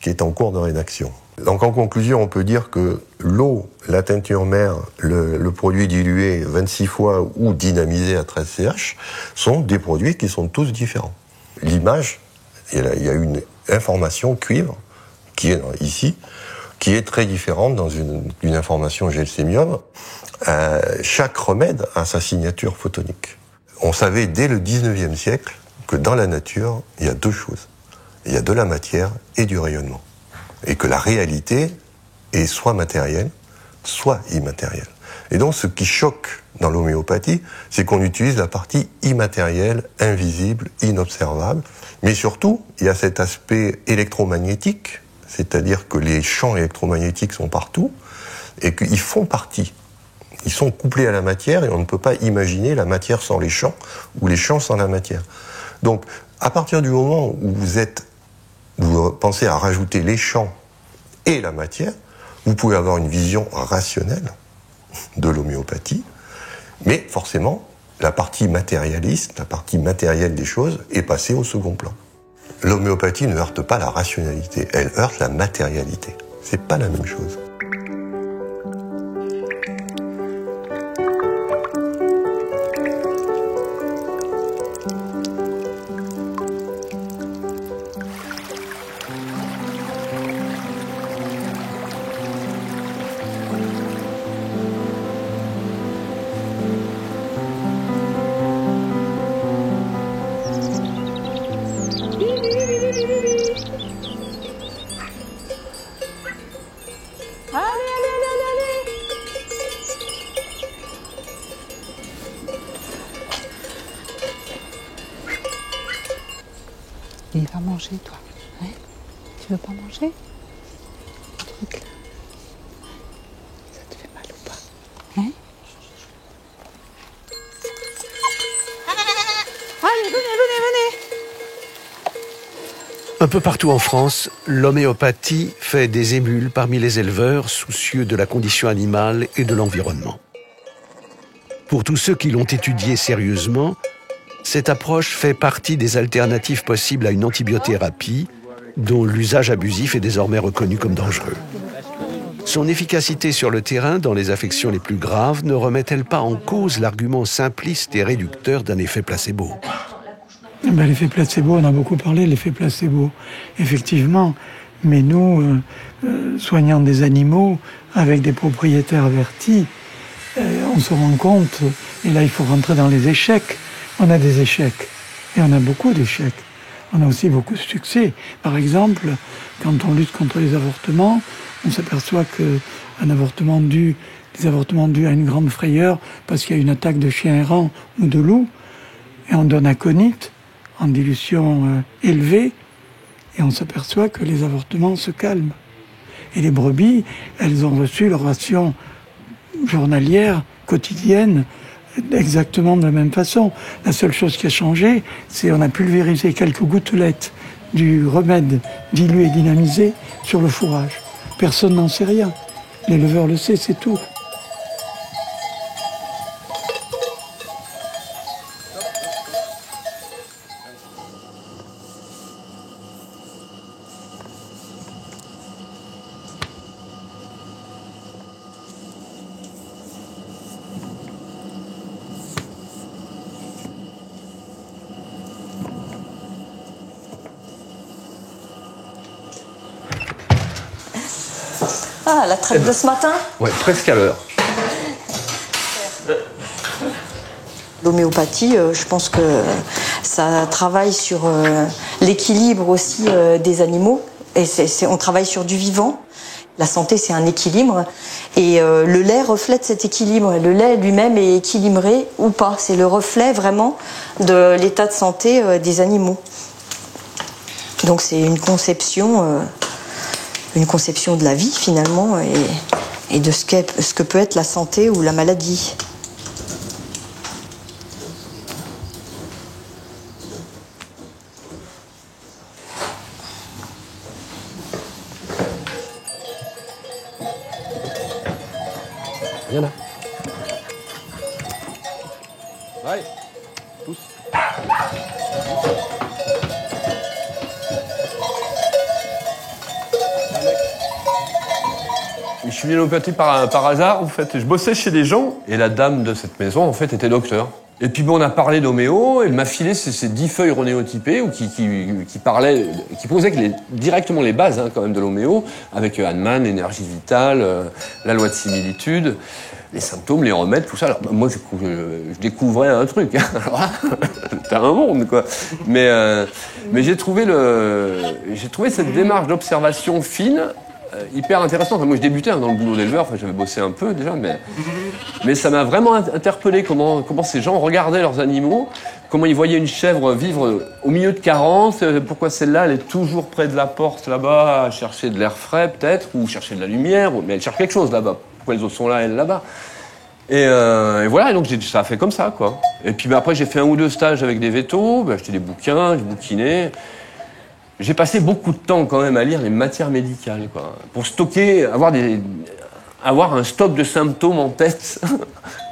qui est en cours de rédaction. Donc en conclusion, on peut dire que l'eau, la teinture mère, le produit dilué 26 fois ou dynamisé à 13 CH sont des produits qui sont tous différents. L'image, il y a une information cuivre qui est ici, qui est très différente dans une information gelsémium. Chaque remède a sa signature photonique. On savait dès le 19e siècle que dans la nature, il y a deux choses. Il y a de la matière et du rayonnement. Et que la réalité est soit matérielle, soit immatérielle. Et donc, ce qui choque dans l'homéopathie, c'est qu'on utilise la partie immatérielle, invisible, inobservable. Mais surtout, il y a cet aspect électromagnétique, c'est-à-dire que les champs électromagnétiques sont partout, et qu'ils font partie. Ils sont couplés à la matière, et on ne peut pas imaginer la matière sans les champs, ou les champs sans la matière. Donc, à partir du moment où vous pensez à rajouter les champs et la matière, vous pouvez avoir une vision rationnelle de l'homéopathie, mais forcément, la partie matérialiste, la partie matérielle des choses est passée au second plan. L'homéopathie ne heurte pas la rationalité, elle heurte la matérialité. C'est pas la même chose. Il va manger, toi. Hein? Tu veux pas manger? Un truc là. Ça te fait mal ou pas? Hein? Allez, venez. Un peu partout en France, l'homéopathie fait des émules parmi les éleveurs soucieux de la condition animale et de l'environnement. Pour tous ceux qui l'ont étudiée sérieusement, cette approche fait partie des alternatives possibles à une antibiothérapie dont l'usage abusif est désormais reconnu comme dangereux. Son efficacité sur le terrain dans les affections les plus graves ne remet-elle pas en cause l'argument simpliste et réducteur d'un effet placebo? L'effet placebo, on a beaucoup parlé de l'effet placebo, effectivement. Mais nous, soignant des animaux avec des propriétaires avertis, on se rend compte, et là il faut rentrer dans les échecs. On a des échecs, et on a beaucoup d'échecs. On a aussi beaucoup de succès. Par exemple, quand on lutte contre les avortements, on s'aperçoit que les avortements dus à une grande frayeur, parce qu'il y a une attaque de chien errant ou de loup, et on donne aconite en dilution élevée, et on s'aperçoit que les avortements se calment. Et les brebis, elles ont reçu leur ration journalière, quotidienne, exactement de la même façon. La seule chose qui a changé, c'est qu'on a pulvérisé quelques gouttelettes du remède dilué et dynamisé sur le fourrage. Personne n'en sait rien. L'éleveur le sait, c'est tout. Ah, la traite de ce matin? Ouais, presque à l'heure. L'homéopathie, je pense que ça travaille sur l'équilibre aussi des animaux. Et on travaille sur du vivant. La santé, c'est un équilibre. Et le lait reflète cet équilibre. Le lait lui-même est équilibré ou pas. C'est le reflet vraiment de l'état de santé des animaux. Donc c'est une conception de la vie finalement et de ce que peut être la santé ou la maladie. Viens là. Ouais, pousse. Je suis venu à l'homéopathie par hasard, en fait. Je bossais chez des gens, et la dame de cette maison, en fait, était docteur. Et puis bon, on a parlé d'homéo, elle m'a filé ces 10 feuilles renéotypées, ou qui posaient directement les bases, quand même, de l'homéo, avec Hahnemann, l'énergie vitale, la loi de similitude, les symptômes, les remèdes, tout ça. Alors, moi, je découvrais un truc. Alors là, c'était un monde, quoi. Mais j'ai trouvé cette démarche d'observation fine, hyper intéressant. Enfin, moi, je débutais dans le boulot d'éleveur. Enfin, j'avais bossé un peu déjà, mais ça m'a vraiment interpellé comment ces gens regardaient leurs animaux, comment ils voyaient une chèvre vivre au milieu de carences, pourquoi celle-là, elle est toujours près de la porte là-bas, à chercher de l'air frais peut-être, ou chercher de la lumière, mais elle cherche quelque chose là-bas. Pourquoi les autres sont là, elle là-bas? Et voilà, et donc ça a fait comme ça, quoi. Et puis après, j'ai fait 1 ou 2 stages avec des vétos, j'ai acheté des bouquins, j'ai bouquiné. J'ai passé beaucoup de temps quand même à lire les matières médicales, quoi, pour stocker, avoir un stock de symptômes en tête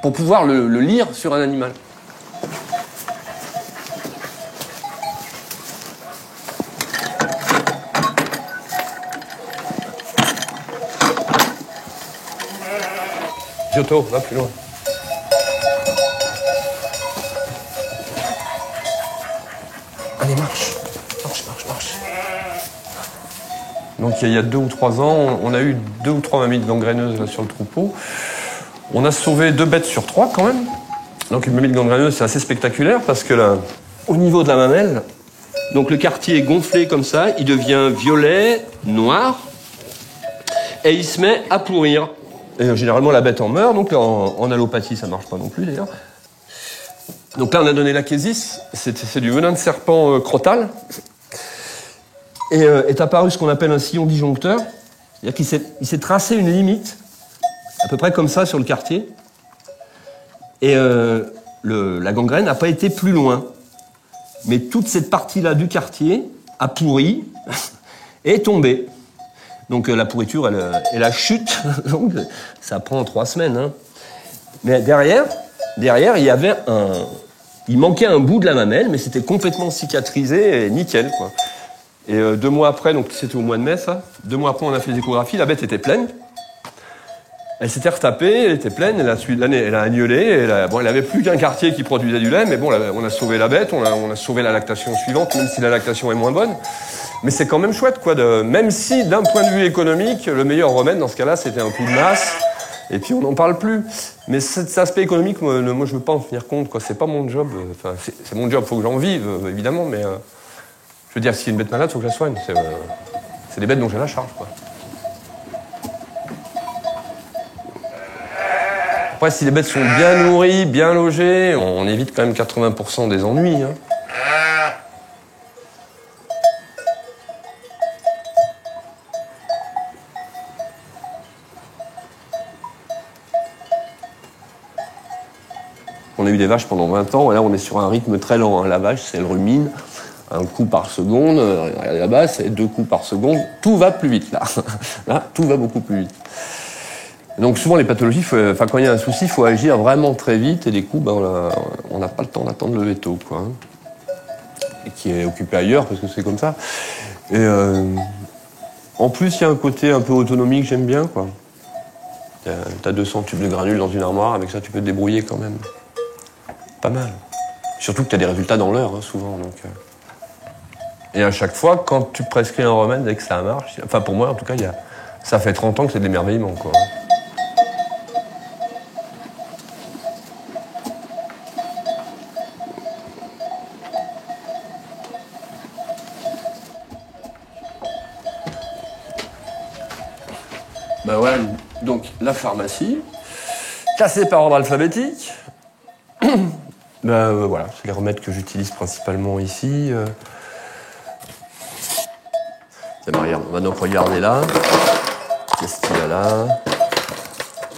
pour pouvoir le lire sur un animal. Giotto, va plus loin. Allez, marche. Donc il y a 2 ou 3 ans, on a eu 2 ou 3 mammites gangréneuses là, sur le troupeau. On a sauvé 2 bêtes sur 3 quand même. Donc une mammite gangréneuse, c'est assez spectaculaire parce que là, au niveau de la mamelle, donc le quartier est gonflé comme ça, il devient violet, noir, et il se met à pourrir. Et généralement la bête en meurt, donc en allopathie ça marche pas non plus d'ailleurs. Donc là on a donné l'achésis, c'est du venin de serpent crottal. Et est apparu ce qu'on appelle un sillon disjoncteur, c'est-à-dire qu'il s'est tracé une limite, à peu près comme ça sur le quartier, et la gangrène n'a pas été plus loin. Mais toute cette partie-là du quartier a pourri et est tombée. Donc la pourriture et la chute, donc, ça prend 3 semaines. Hein. Mais derrière, il manquait un bout de la mamelle, mais c'était complètement cicatrisé et nickel, quoi. Et 2 mois après, donc c'était au mois de mai, ça. 2 mois après, on a fait les échographies. La bête était pleine. Elle s'était retapée, elle était pleine. Elle a agnelé. Elle avait plus qu'un quartier qui produisait du lait, mais bon, on a sauvé la bête. On a sauvé la lactation suivante, même si la lactation est moins bonne. Mais c'est quand même chouette, quoi. Même si, d'un point de vue économique, le meilleur remède dans ce cas-là, c'était un coup de masse. Et puis on n'en parle plus. Mais cet aspect économique, moi, je veux pas en tenir compte, quoi. C'est pas mon job. Enfin, c'est mon job, faut que j'en vive, évidemment, mais. Je veux dire, s'il y a une bête malade, il faut que je la soigne. C'est des bêtes dont j'ai la charge, quoi. Après, si les bêtes sont bien nourries, bien logées, on évite quand même 80% des ennuis. Hein. eu des vaches pendant 20 ans, et là on est sur un rythme très lent. Hein. La vache, c'est elle rumine, un coup par seconde, là-bas c'est 2 coups par seconde, tout va plus vite là. Là, tout va beaucoup plus vite. Donc souvent les pathologies, quand il y a un souci, il faut agir vraiment très vite, et des coups, on n'a pas le temps d'attendre le veto, quoi. Hein. Et qui est occupé ailleurs, parce que c'est comme ça. Et en plus, il y a un côté un peu autonomie que j'aime bien, quoi. T'as 200 tubes de granules dans une armoire, avec ça tu peux te débrouiller quand même. Pas mal. Surtout que t'as des résultats dans l'heure, hein, souvent. Donc, Et à chaque fois, quand tu prescris un remède et que ça marche, enfin pour moi en tout cas, ça fait 30 ans que c'est de l'émerveillement, quoi. Ben voilà, donc la pharmacie, classée par ordre alphabétique. Voilà, c'est les remèdes que j'utilise principalement ici. On va donc regarder là. Qu'est-ce qu'il y a là?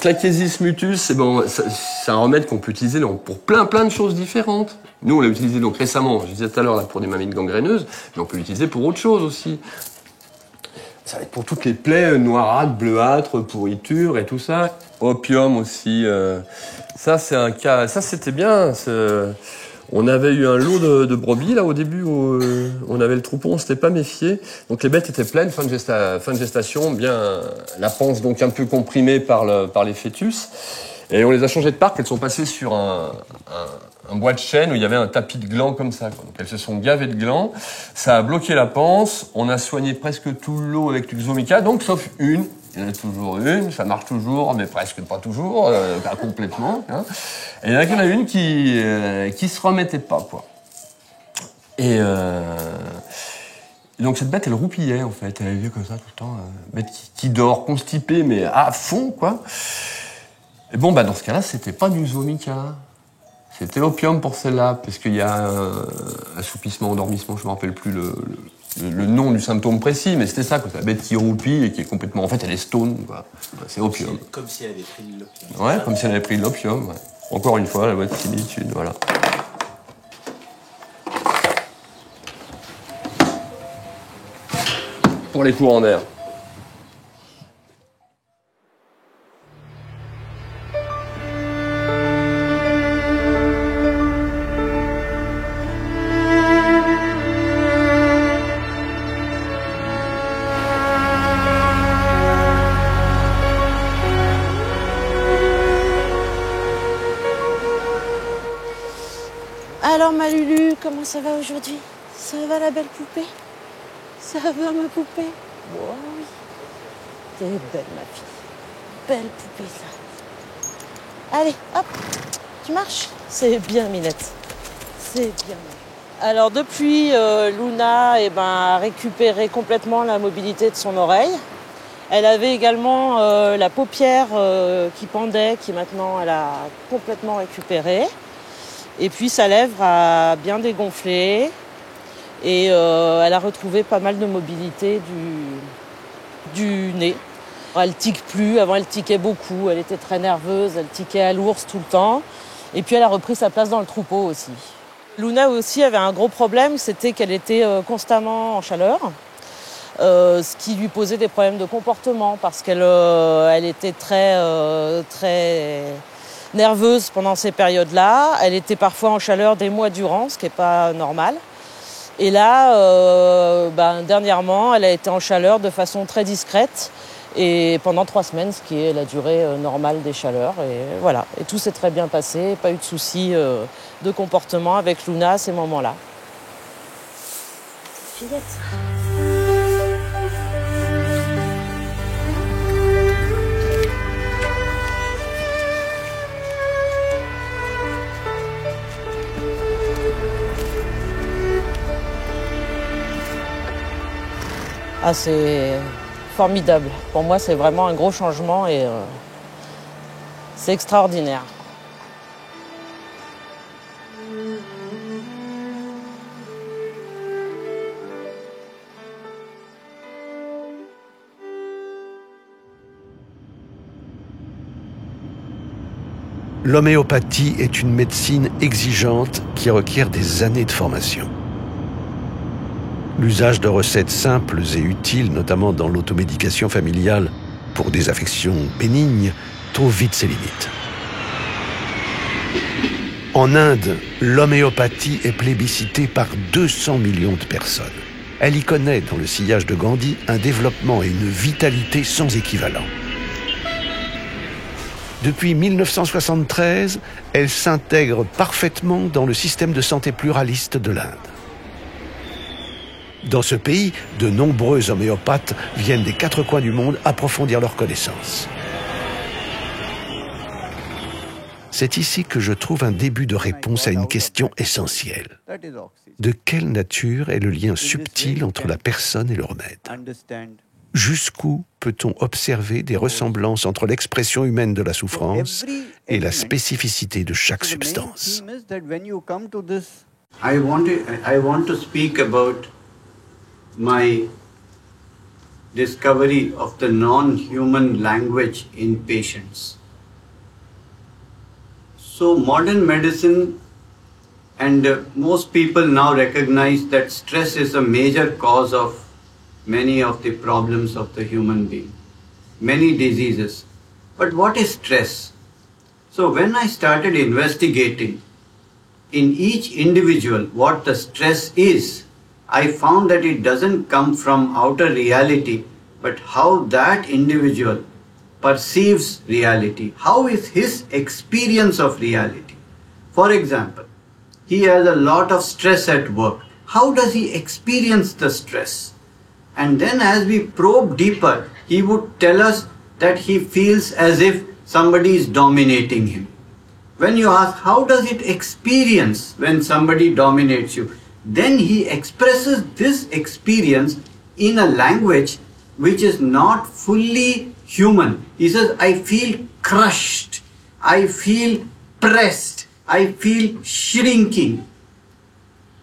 Claquesis mutus, c'est un remède qu'on peut utiliser pour plein de choses différentes. Nous, on l'a utilisé donc récemment, je disais tout à l'heure, là, pour des mammites gangréneuses, mais on peut l'utiliser pour autre chose aussi. Ça va être pour toutes les plaies noirâtres, bleuâtres, pourritures et tout ça. Opium aussi. Ça, c'est un cas. Ça, c'était bien. On avait eu un lot de brebis là au début où on avait le troupeau, on s'était pas méfié. Donc les bêtes étaient pleines, fin de gestation, bien la panse donc un peu comprimée par les fœtus. Et on les a changées de parc. Elles sont passées sur un bois de chêne où il y avait un tapis de glands comme ça, quoi. Donc elles se sont gavées de glands. Ça a bloqué la panse. On a soigné presque tout le lot avec l'Uxomica, donc sauf une. Il y en a toujours une, ça marche toujours, mais presque pas toujours, pas complètement. Hein. Et il y en a une qui se remettait pas, quoi. Et donc cette bête, elle roupillait, en fait. Elle avait comme ça tout le temps. Bête qui dort, constipée, mais à fond, quoi. Et bon, dans ce cas-là, c'était pas du Zoomica. C'était l'opium pour celle-là, parce qu'il y a un assoupissement, endormissement, je me rappelle plus le nom du symptôme précis, mais c'était ça, quoi. C'est la bête qui roupille et qui est complètement... En fait, elle est stone, quoi. C'est opium. Comme si elle avait pris de l'opium. Ouais, comme si elle avait pris de l'opium, ouais. Encore une fois, la boîte de similitude, voilà. Pour les courants d'air. Alors ma Lulu, comment ça va aujourd'hui? Ça va la belle poupée? Ça va ma poupée? Oh oui. T'es belle ma fille. Belle poupée ça. Allez, hop, tu marches? C'est bien Minette. C'est bien. Alors depuis, Luna a récupéré complètement la mobilité de son oreille. Elle avait également la paupière qui pendait, qui maintenant elle a complètement récupéré. Et puis sa lèvre a bien dégonflé et elle a retrouvé pas mal de mobilité du nez. Elle tique plus, avant elle tiquait beaucoup, elle était très nerveuse, elle tiquait à l'ours tout le temps. Et puis elle a repris sa place dans le troupeau aussi. Luna aussi avait un gros problème, c'était qu'elle était constamment en chaleur. Ce qui lui posait des problèmes de comportement parce qu'elle était très nerveuse pendant ces périodes-là. Elle était parfois en chaleur des mois durant, ce qui n'est pas normal. Et là, dernièrement, elle a été en chaleur de façon très discrète et pendant 3 semaines, ce qui est la durée normale des chaleurs. Et voilà. Et tout s'est très bien passé, pas eu de soucis de comportement avec Luna à ces moments-là. Fillette. Ah, c'est formidable. Pour moi, c'est vraiment un gros changement et c'est extraordinaire. L'homéopathie est une médecine exigeante qui requiert des années de formation. L'usage de recettes simples et utiles, notamment dans l'automédication familiale pour des affections bénignes, trouve vite ses limites. En Inde, l'homéopathie est plébiscitée par 200 millions de personnes. Elle y connaît, dans le sillage de Gandhi, un développement et une vitalité sans équivalent. Depuis 1973, elle s'intègre parfaitement dans le système de santé pluraliste de l'Inde. Dans ce pays, de nombreux homéopathes viennent des 4 coins du monde approfondir leurs connaissances. C'est ici que je trouve un début de réponse à une question essentielle. De quelle nature est le lien subtil entre la personne et le remède ? Jusqu'où peut-on observer des ressemblances entre l'expression humaine de la souffrance et la spécificité de chaque substance ? I want to speak about my discovery of the non-human language in patients. So modern medicine and most people now recognize that stress is a major cause of many of the problems of the human being, many diseases. But what is stress? So when I started investigating in each individual what the stress is, I found that it doesn't come from outer reality, but how that individual perceives reality. How is his experience of reality? For example, he has a lot of stress at work. How does he experience the stress? And then as we probe deeper, he would tell us that he feels as if somebody is dominating him. When you ask, how does it experience when somebody dominates you? Then he expresses this experience in a language which is not fully human. He says, I feel crushed, I feel pressed, I feel shrinking.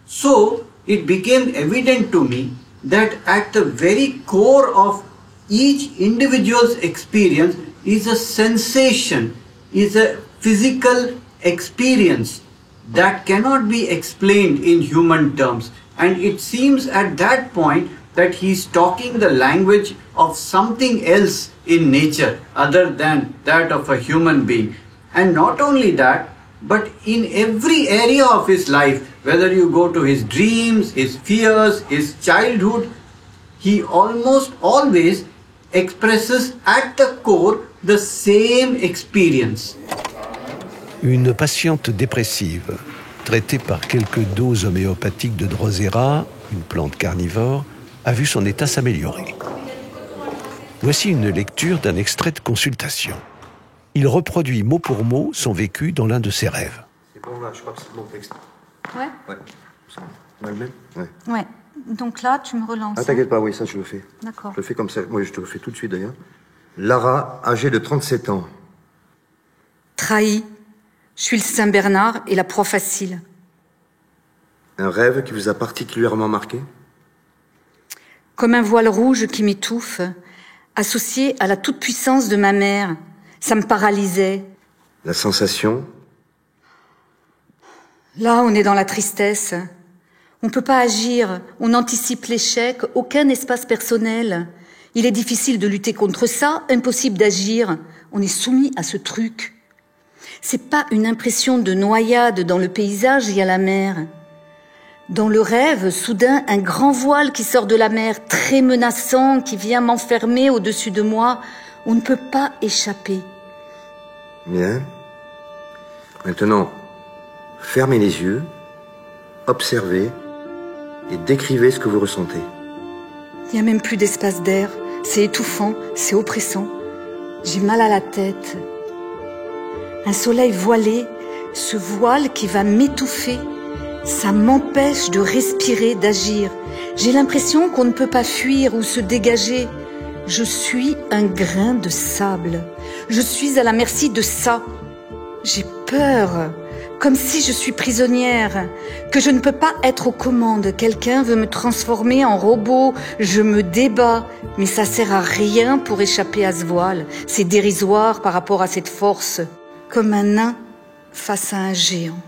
So it became evident to me that at the very core of each individual's experience is a sensation, is a physical experience that cannot be explained in human terms. And it seems at that point that he's talking the language of something else in nature other than that of a human being. And not only that, but in every area of his life, whether you go to his dreams, his fears, his childhood, he almost always expresses at the core the same experience. Une patiente dépressive, traitée par quelques doses homéopathiques de Drosera, une plante carnivore, a vu son état s'améliorer. Voici une lecture d'un extrait de consultation. Il reproduit mot pour mot son vécu dans l'un de ses rêves. C'est bon là, je crois que c'est bon texte. Ouais. Ouais. On a le même ? Ouais. Ouais. Donc là, tu me relances. Ah, t'inquiète pas, oui, ça je le fais. D'accord. Je le fais comme ça. Oui, je te le fais tout de suite d'ailleurs. Lara, âgée de 37 ans. Trahi. Je suis le Saint-Bernard et la proie facile. Un rêve qui vous a particulièrement marqué ? Comme un voile rouge qui m'étouffe, associé à la toute-puissance de ma mère. Ça me paralysait. La sensation ? Là, on est dans la tristesse. On ne peut pas agir, on anticipe l'échec, aucun espace personnel. Il est difficile de lutter contre ça, impossible d'agir. On est soumis à ce truc. C'est pas une impression de noyade dans le paysage, il y a la mer. Dans le rêve, soudain, un grand voile qui sort de la mer, très menaçant, qui vient m'enfermer au-dessus de moi. On ne peut pas échapper. Bien. Maintenant, fermez les yeux, observez et décrivez ce que vous ressentez. Il n'y a même plus d'espace d'air. C'est étouffant, c'est oppressant. J'ai mal à la tête. Un soleil voilé, ce voile qui va m'étouffer, ça m'empêche de respirer, d'agir. J'ai l'impression qu'on ne peut pas fuir ou se dégager. Je suis un grain de sable. Je suis à la merci de ça. J'ai peur, comme si je suis prisonnière, que je ne peux pas être aux commandes. Quelqu'un veut me transformer en robot. Je me débats, mais ça sert à rien pour échapper à ce voile. C'est dérisoire par rapport à cette force. Comme un nain face à un géant.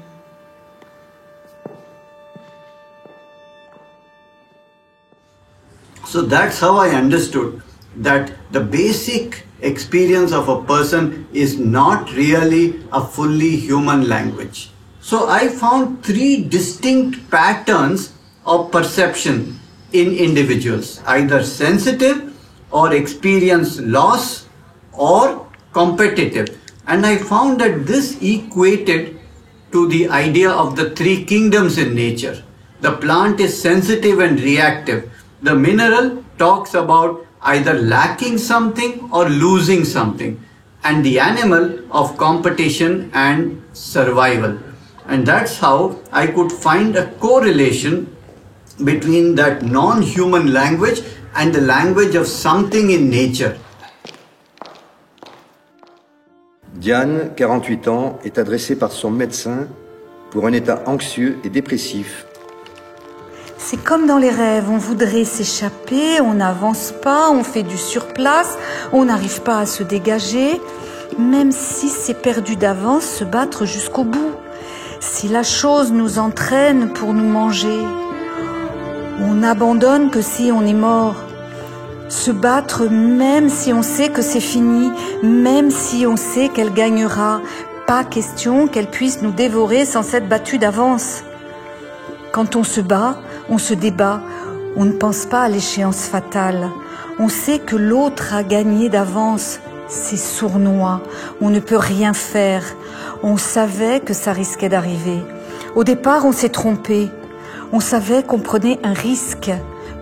So that's how I understood that the basic experience of a person is not really a fully human language. So I found 3 distinct patterns of perception in individuals, either sensitive or experience loss or competitive. And I found that this equated to the idea of the 3 kingdoms in nature. The plant is sensitive and reactive. The mineral talks about either lacking something or losing something, and the animal of competition and survival. And that's how I could find a correlation between that non-human language and the language of something in nature. Diane, 48 ans, est adressée par son médecin pour un état anxieux et dépressif. C'est comme dans les rêves, on voudrait s'échapper, on n'avance pas, on fait du surplace, on n'arrive pas à se dégager, même si c'est perdu d'avance, se battre jusqu'au bout. Si la chose nous entraîne pour nous manger, on n'abandonne que si on est mort. Se battre même si on sait que c'est fini, même si on sait qu'elle gagnera. Pas question qu'elle puisse nous dévorer sans s'être battue d'avance. Quand on se bat, on se débat, on ne pense pas à l'échéance fatale. On sait que l'autre a gagné d'avance. C'est sournois, on ne peut rien faire. On savait que ça risquait d'arriver. Au départ, on s'est trompé. On savait qu'on prenait un risque.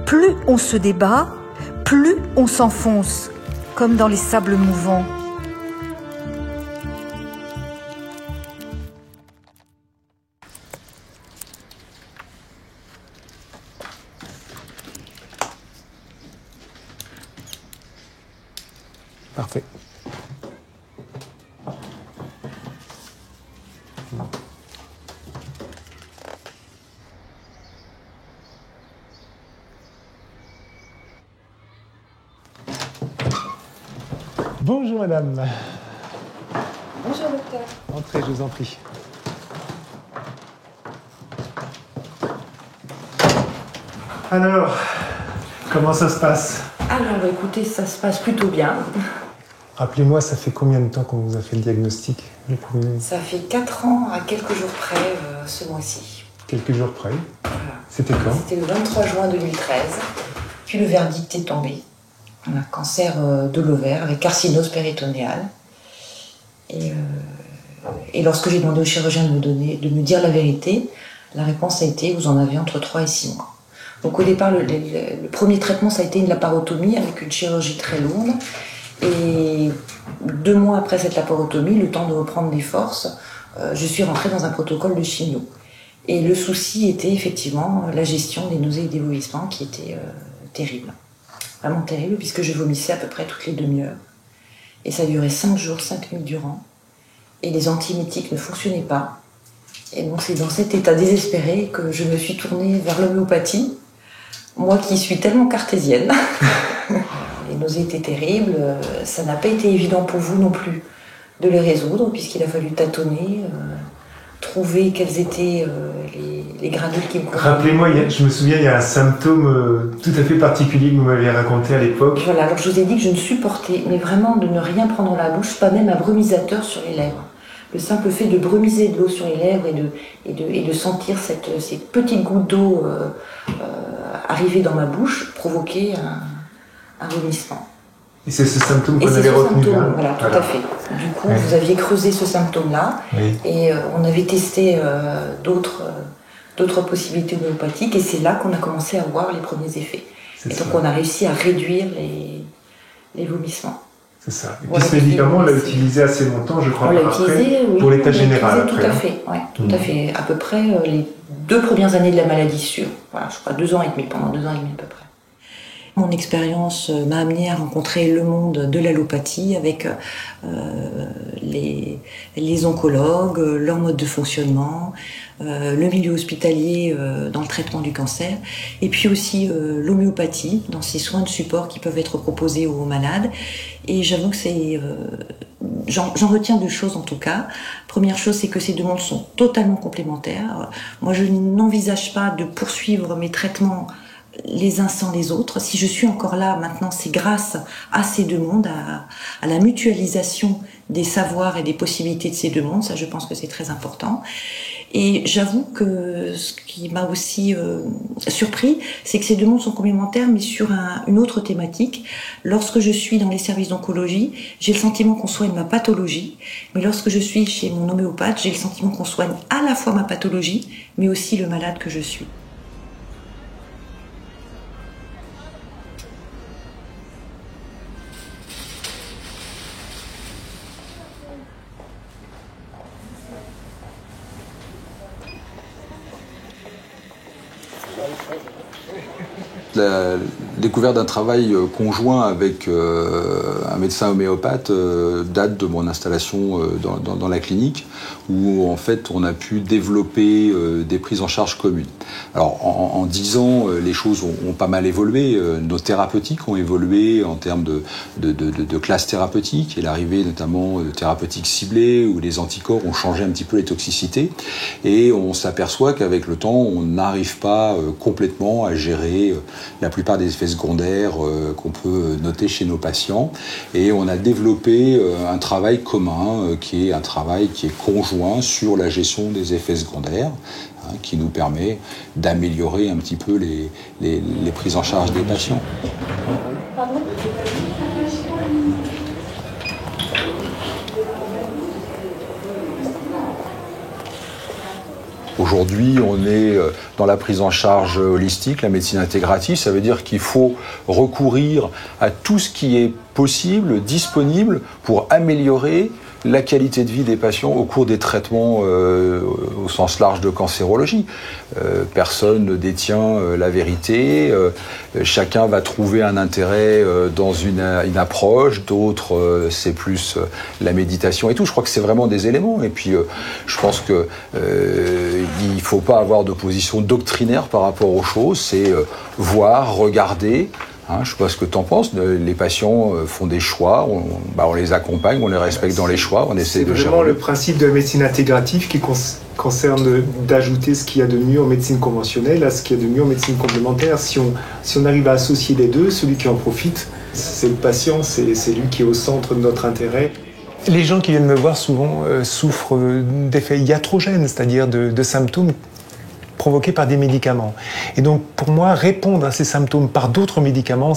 Plus on se débat, plus on s'enfonce, comme dans les sables mouvants. Parfait. Bonjour madame. Bonjour docteur. Entrez, je vous en prie. Alors, comment ça se passe? Alors écoutez, ça se passe plutôt bien. Rappelez-moi, ça fait combien de temps qu'on vous a fait le diagnostic? Ça fait 4 ans à quelques jours près ce mois-ci. Quelques jours près. Voilà. C'était quand? C'était le 23 juin 2013. Puis le verdict est tombé. On a cancer de l'ovaire avec carcinose péritonéale. Et lorsque j'ai demandé au chirurgien de me dire la vérité, la réponse a été: vous en avez entre 3 et 6 mois. Donc au départ, le premier traitement, ça a été une laparotomie avec une chirurgie très lourde. Et 2 mois après cette laparotomie, le temps de reprendre des forces, je suis rentrée dans un protocole de chimio. Et le souci était effectivement la gestion des nausées et des vomissements qui était terrible. Vraiment terrible, puisque je vomissais à peu près toutes les demi-heures. Et ça durait 5 jours, 5 nuits durant. Et les antiémétiques ne fonctionnaient pas. Et donc c'est dans cet état désespéré que je me suis tournée vers l'homéopathie. Moi qui suis tellement cartésienne. Les nausées étaient terribles. Ça n'a pas été évident pour vous non plus de les résoudre, puisqu'il a fallu tâtonner, trouver quels étaient les granules qui me convenaient. Rappelez-moi, je me souviens, il y a un symptôme tout à fait particulier que vous m'aviez raconté à l'époque. Voilà, alors je vous ai dit que je ne supportais, mais vraiment de ne rien prendre dans la bouche, pas même un brumisateur sur les lèvres. Le simple fait de brumiser de l'eau sur les lèvres et de sentir ces petites gouttes d'eau arriver dans ma bouche provoquait un vomissement. Et c'est ce symptôme qu'on avait retenu là. Voilà, tout à fait. Du coup, vous aviez creusé ce symptôme-là, et on avait testé d'autres possibilités homéopathiques, et c'est là qu'on a commencé à voir les premiers effets. Et donc on a réussi à réduire les vomissements. C'est ça. Et puis ce médicament, on l'a utilisé assez longtemps, je crois, pour l'état général. Tout à fait, ouais, tout à fait. À peu près les 2 premières années de la maladie sûre. Voilà, je crois 2 ans et demi, pendant 2 ans et demi à peu près. Mon expérience m'a amené à rencontrer le monde de l'allopathie avec les oncologues, leur mode de fonctionnement, le milieu hospitalier dans le traitement du cancer, et puis aussi l'homéopathie dans ces soins de support qui peuvent être proposés aux malades. Et j'avoue que c'est j'en retiens 2 choses en tout cas. Première chose, c'est que ces 2 mondes sont totalement complémentaires. Moi, je n'envisage pas de poursuivre mes traitements les uns sans les autres. Si je suis encore là maintenant, c'est grâce à ces 2 mondes, à la mutualisation des savoirs et des possibilités de ces 2 mondes. Ça, je pense que c'est très important. Et j'avoue que ce qui m'a aussi surpris, c'est que ces 2 mondes sont complémentaires, mais sur une autre thématique. Lorsque je suis dans les services d'oncologie, j'ai le sentiment qu'on soigne ma pathologie, mais lorsque je suis chez mon homéopathe, j'ai le sentiment qu'on soigne à la fois ma pathologie, mais aussi le malade que je suis. La découverte d'un travail conjoint avec un médecin homéopathe date de mon installation dans la clinique, où en fait on a pu développer des prises en charge communes. Alors en 10 ans, les choses ont pas mal évolué, nos thérapeutiques ont évolué en termes de classes thérapeutiques, et l'arrivée notamment de thérapeutiques ciblées, où les anticorps ont changé un petit peu les toxicités, et on s'aperçoit qu'avec le temps, on n'arrive pas complètement à gérer la plupart des effets secondaires qu'on peut noter chez nos patients. Et on a développé un travail commun, qui est un travail qui est conjoint sur la gestion des effets secondaires, qui nous permet d'améliorer un petit peu les prises en charge des patients. Aujourd'hui, on est dans la prise en charge holistique, la médecine intégrative. Ça veut dire qu'il faut recourir à tout ce qui est possible, disponible, pour améliorer la qualité de vie des patients au cours des traitements au sens large de cancérologie. Personne ne détient la vérité, chacun va trouver un intérêt dans une approche, d'autres c'est plus la méditation et tout. Je crois que c'est vraiment des éléments. Et puis je pense que il ne faut pas avoir de position doctrinaire par rapport aux choses, c'est voir, regarder. Je ne sais pas ce que tu en penses. Les patients font des choix, on les accompagne, on les respecte dans les choix, on essaie de gérer. C'est vraiment le principe de la médecine intégrative qui concerne d'ajouter ce qu'il y a de mieux en médecine conventionnelle à ce qu'il y a de mieux en médecine complémentaire. Si on arrive à associer les deux, celui qui en profite, c'est le patient, c'est lui qui est au centre de notre intérêt. Les gens qui viennent me voir souvent souffrent d'effets iatrogènes, c'est-à-dire de symptômes provoqués par des médicaments. Et donc, pour moi, répondre à ces symptômes par d'autres médicaments,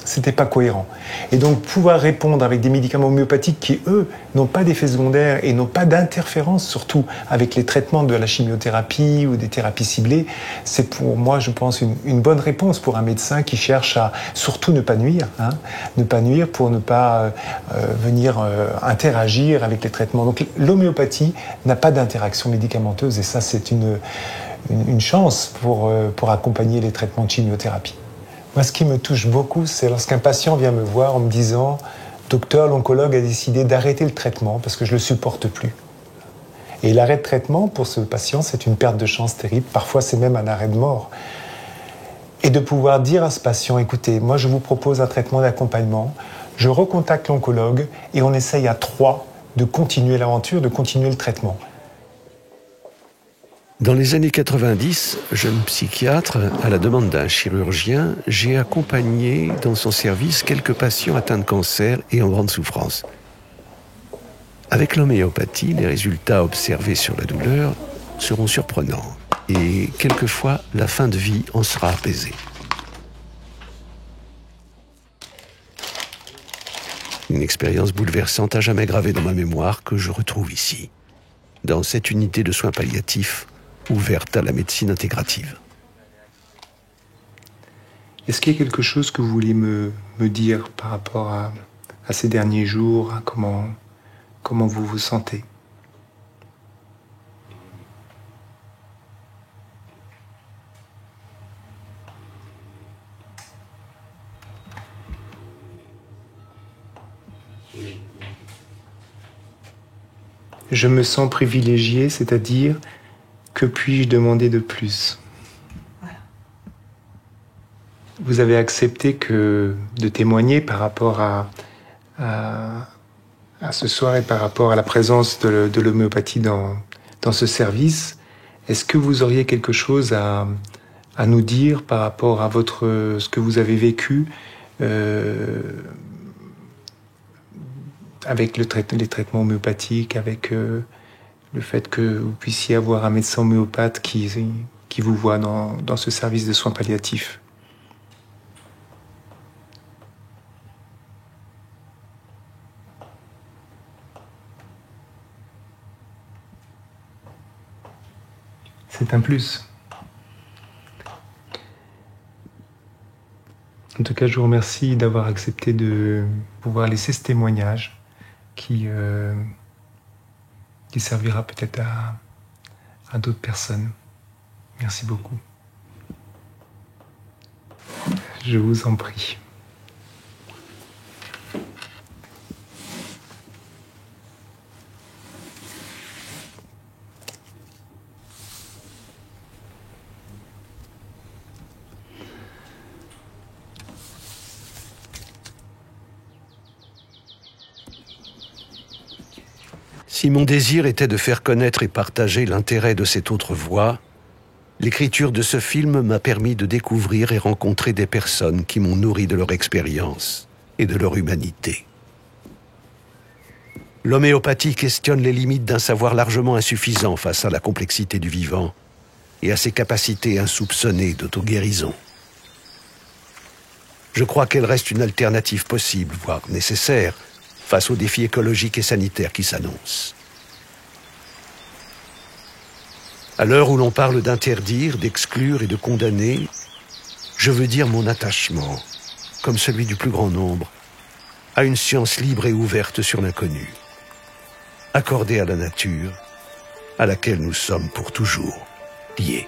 c'était pas cohérent. Et donc, pouvoir répondre avec des médicaments homéopathiques qui, eux, n'ont pas d'effets secondaires et n'ont pas d'interférence, surtout avec les traitements de la chimiothérapie ou des thérapies ciblées, c'est pour moi, je pense, une bonne réponse pour un médecin qui cherche à surtout ne pas nuire, ne pas nuire pour ne pas venir interagir avec les traitements. Donc, l'homéopathie n'a pas d'interaction médicamenteuse et ça, c'est une chance pour accompagner les traitements de chimiothérapie. Moi, ce qui me touche beaucoup, c'est lorsqu'un patient vient me voir en me disant « Docteur, l'oncologue a décidé d'arrêter le traitement parce que je ne le supporte plus ». Et l'arrêt de traitement, pour ce patient, c'est une perte de chance terrible. Parfois, c'est même un arrêt de mort. Et de pouvoir dire à ce patient « Écoutez, moi, je vous propose un traitement d'accompagnement. Je recontacte l'oncologue et on essaye à 3 de continuer l'aventure, de continuer le traitement. » Dans les années 90, jeune psychiatre, à la demande d'un chirurgien, j'ai accompagné dans son service quelques patients atteints de cancer et en grande souffrance. Avec l'homéopathie, les résultats observés sur la douleur seront surprenants et quelquefois la fin de vie en sera apaisée. Une expérience bouleversante à jamais gravée dans ma mémoire que je retrouve ici, dans cette unité de soins palliatifs ouverte à la médecine intégrative. Est-ce qu'il y a quelque chose que vous voulez me dire par rapport à ces derniers jours, à comment vous vous sentez ? Je me sens privilégié, c'est-à-dire que puis-je demander de plus ? Voilà. Vous avez accepté de témoigner par rapport à à ce soir et par rapport à la présence de l'homéopathie dans ce service, est-ce que vous auriez quelque chose à nous dire par rapport à ce que vous avez vécu avec les traitements homéopathiques, avec le fait que vous puissiez avoir un médecin homéopathe qui vous voit dans ce service de soins palliatifs? C'est un plus. En tout cas, je vous remercie d'avoir accepté de pouvoir laisser ce témoignage qui servira peut-être à d'autres personnes. Merci beaucoup. Je vous en prie. Si mon désir était de faire connaître et partager l'intérêt de cette autre voie, l'écriture de ce film m'a permis de découvrir et rencontrer des personnes qui m'ont nourri de leur expérience et de leur humanité. L'homéopathie questionne les limites d'un savoir largement insuffisant face à la complexité du vivant et à ses capacités insoupçonnées d'auto-guérison. Je crois qu'elle reste une alternative possible, voire nécessaire, face aux défis écologiques et sanitaires qui s'annoncent. À l'heure où l'on parle d'interdire, d'exclure et de condamner, je veux dire mon attachement, comme celui du plus grand nombre, à une science libre et ouverte sur l'inconnu, accordée à la nature, à laquelle nous sommes pour toujours liés.